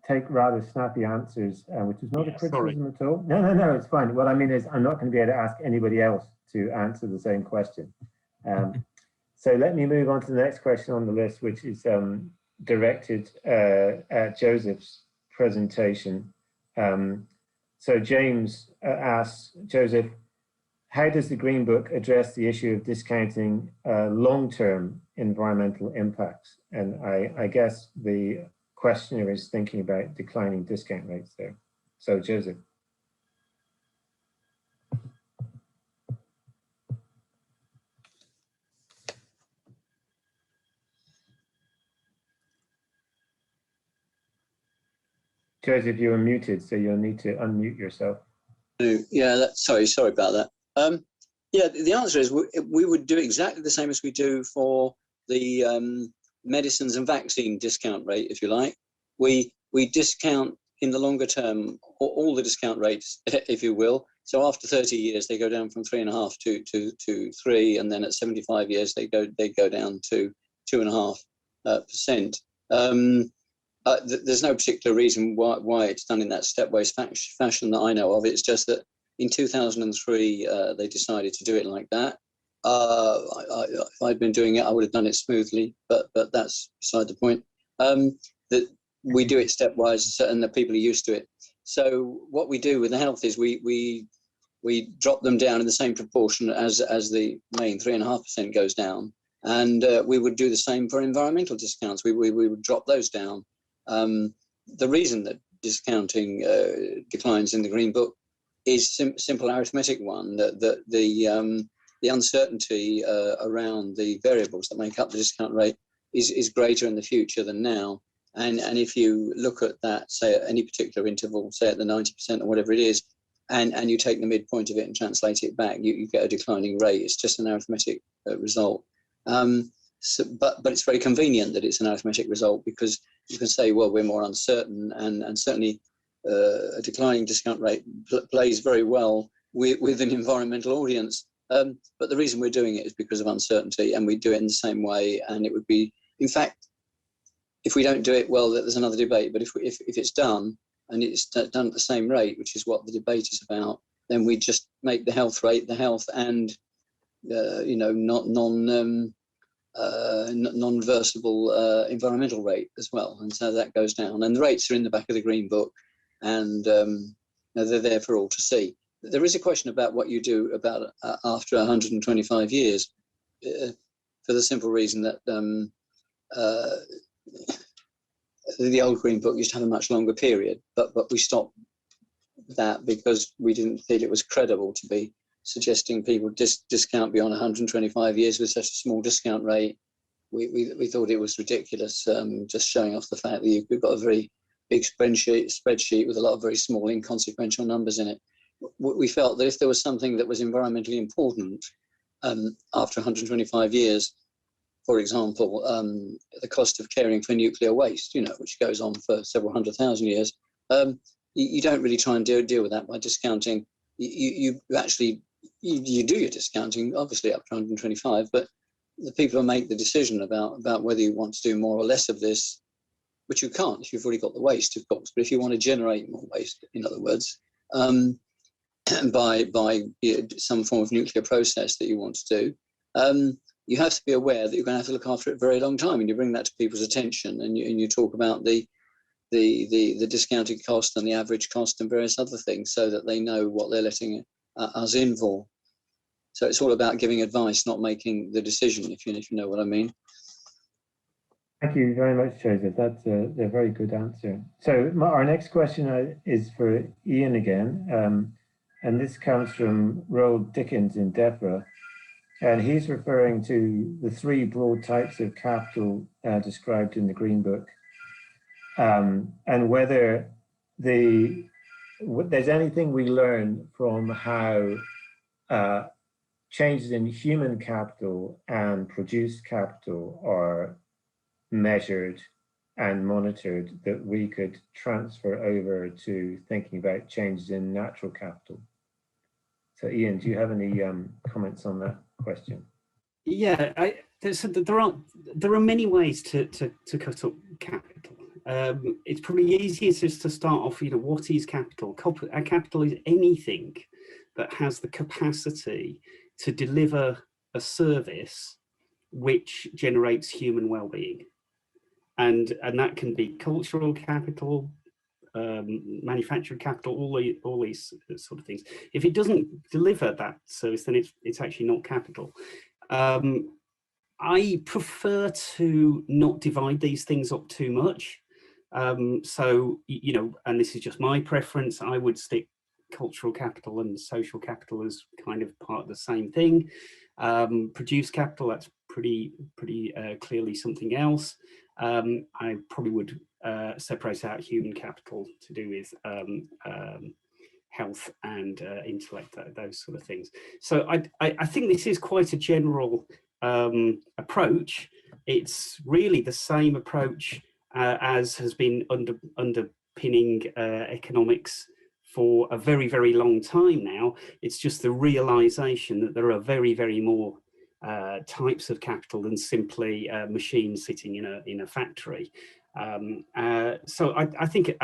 take rather snappy answers, which is not a criticism at all. No, it's fine. What I mean is I'm not going to be able to ask anybody else to answer the same question. So let me move on to the next question on the list, which is directed at Joseph's presentation. So James asks, Joseph, how does the Green Book address the issue of discounting long-term environmental impacts? And I guess the questioner is thinking about declining discount rates there. So Joseph. Joseph, you are muted, so you'll need to unmute yourself. Yeah, sorry about that. Yeah, the answer is we would do exactly the same as we do for the medicines and vaccine discount rate, if you like. We discount in the longer term all the discount rates, if you will. So after 30 years, they go down from 3.5 to 3, and then at 75 years, they go down to 2.5%. There's no particular reason why it's done in that stepwise fashion that I know of. It's just that in 2003, they decided to do it like that. If I'd been doing it, I would have done it smoothly, but that's beside the point. That we do it stepwise, and the people are used to it. So what we do with the health is we drop them down in the same proportion as the main 3.5% goes down, and we would do the same for environmental discounts. We would drop those down. The reason that discounting declines in the Green Book is simple arithmetic one, that the uncertainty around the variables that make up the discount rate is greater in the future than now. And if you look at that, say at any particular interval, say at the 90% or whatever it is, and you take the midpoint of it and translate it back, you get a declining rate. It's just an arithmetic result. But it's very convenient that it's an arithmetic result, because you can say, well, we're more uncertain, and certainly a declining discount rate plays very well with an environmental audience. But the reason we're doing it is because of uncertainty, and we do it in the same way. And it would be, in fact, if we don't do it, well, there's another debate. But if it's done, and it's done at the same rate, which is what the debate is about, then we just make the health rate the health and non-reversible environmental rate as well, and so that goes down. And the rates are in the back of the Green Book, and they're there for all to see. There is a question about what you do about after 125 years, for the simple reason that the old Green Book used to have a much longer period, but we stopped that because we didn't feel it was credible to be suggesting people discount beyond 125 years with such a small discount rate. We thought it was ridiculous, just showing off the fact that you've got a very big spreadsheet with a lot of very small inconsequential numbers in it. We felt that if there was something that was environmentally important after 125 years, for example, the cost of caring for nuclear waste, which goes on for several 100,000 years, you don't really try and deal with that by discounting. You actually do your discounting, obviously up to 125, but the people who make the decision about whether you want to do more or less of this, which you can't if you've already got the waste, of course, but if you want to generate more waste, in other words, by some form of nuclear process that you want to do, you have to be aware that you're going to have to look after it a very long time, and you bring that to people's attention, and you talk about the discounted cost and the average cost and various other things, so that they know what they're letting us in for. So it's all about giving advice, not making the decision, if you know what I mean. Thank you very much, Joseph. That's a very good answer. So our next question is for Ian again, and this comes from Roald Dickens in Deborah. And he's referring to the three broad types of capital described in the Green Book, and whether there's anything we learn from how changes in human capital and produced capital are measured and monitored that we could transfer over to thinking about changes in natural capital. So Ian, do you have any comments on that question? Yeah, there are many ways to cut up capital. It's probably easiest just to start off, what is capital? Capital is anything that has the capacity to deliver a service which generates human well-being. And that can be cultural capital, manufactured capital, all these sort of things. If it doesn't deliver that service, then it's actually not capital. I prefer to not divide these things up too much. So, and this is just my preference, I would stick cultural capital and social capital as kind of part of the same thing. Produced capital, that's pretty clearly something else. I probably would separate out human capital to do with health and intellect, those sort of things. So I think this is quite a general approach. It's really the same approach as has been underpinning economics for a very, very long time now. It's just the realization that there are very, very more types of capital than simply machines sitting in a factory. So I think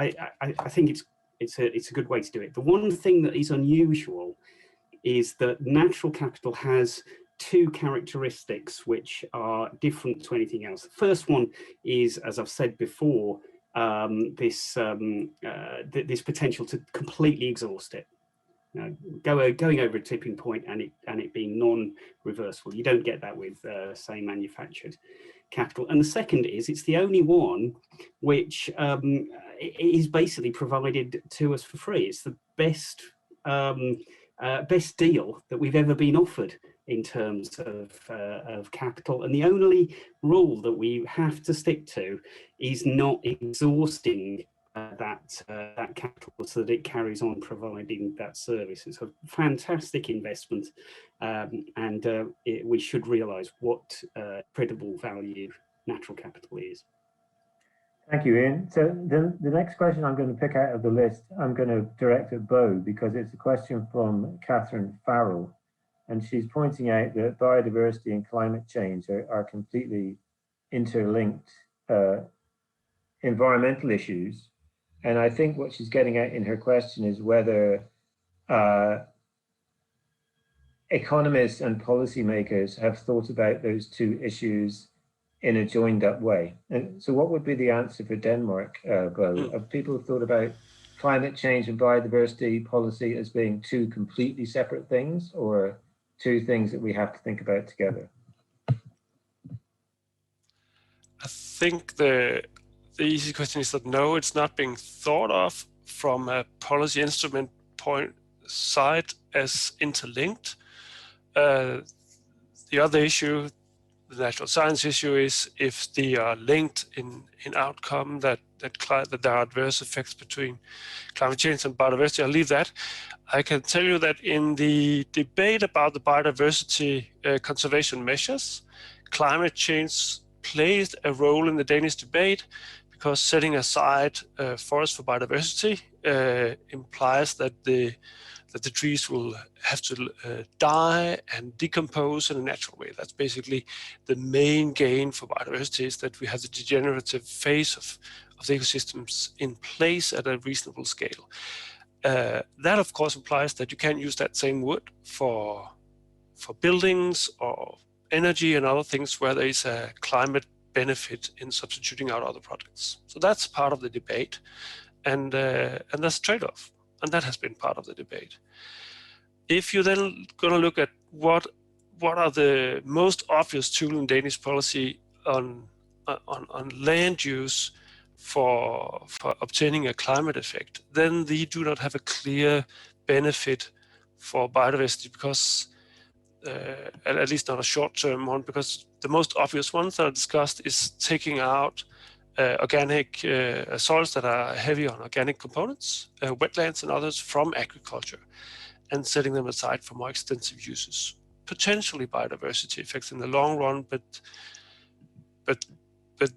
it's a good way to do it. The one thing that is unusual is that natural capital has two characteristics which are different to anything else. The first one is, as I've said before, this potential to completely exhaust it. Going over a tipping point and it being non-reversible. You don't get that with say manufactured capital. And the second is it's the only one which is basically provided to us for free. It's the best deal that we've ever been offered in terms of capital, and the only rule that we have to stick to is not exhausting that capital so that it carries on providing that service. It's a fantastic investment, and we should realise what credible value natural capital is. Thank you, Ian. So the next question I'm going to pick out of the list, I'm going to direct at Bo, because it's a question from Catherine Farrell. And she's pointing out that biodiversity and climate change are completely interlinked environmental issues. And I think what she's getting at in her question is whether economists and policymakers have thought about those two issues in a joined up way. And so what would be the answer for Denmark, Bo? Have people thought about climate change and biodiversity policy as being two completely separate things, or two things that we have to think about together? I think the easy question is that no, it's not being thought of from a policy instrument point side as interlinked. The other issue, the natural science issue, is if they are linked in outcome, that there are adverse effects between climate change and biodiversity. I'll leave that. I can tell you that in the debate about the biodiversity conservation measures, climate change played a role in the Danish debate, because setting aside forests for biodiversity implies that the trees will have to die and decompose in a natural way. That's basically the main gain for biodiversity, is that we have the degenerative phase of the ecosystems in place at a reasonable scale. That of course implies that you can't use that same wood for buildings or energy and other things where there is a climate benefit in substituting out other products. So that's part of the debate, and that's a trade-off, and that has been part of the debate. If you're then going to look at what are the most obvious tools in Danish policy on land use for obtaining a climate effect, then they do not have a clear benefit for biodiversity, because at least not a short-term one, because the most obvious ones that are discussed is taking out organic soils that are heavy on organic components, wetlands and others from agriculture, and setting them aside for more extensive uses. Potentially biodiversity effects in the long run, but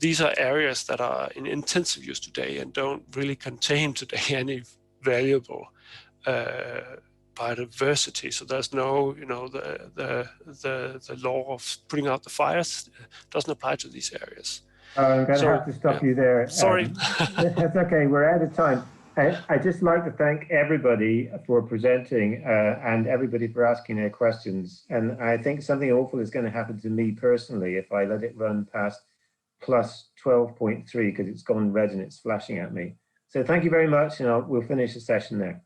these are areas that are in intensive use today and don't really contain today any valuable biodiversity. So there's no, the law of putting out the fires doesn't apply to these areas. I'm going to have to stop you there. Sorry. That's okay, we're out of time. I'd just like to thank everybody for presenting and everybody for asking their questions. And I think something awful is going to happen to me personally if I let it run past plus 12.3 because it's gone red and it's flashing at me. So thank you very much, and we'll finish the session there.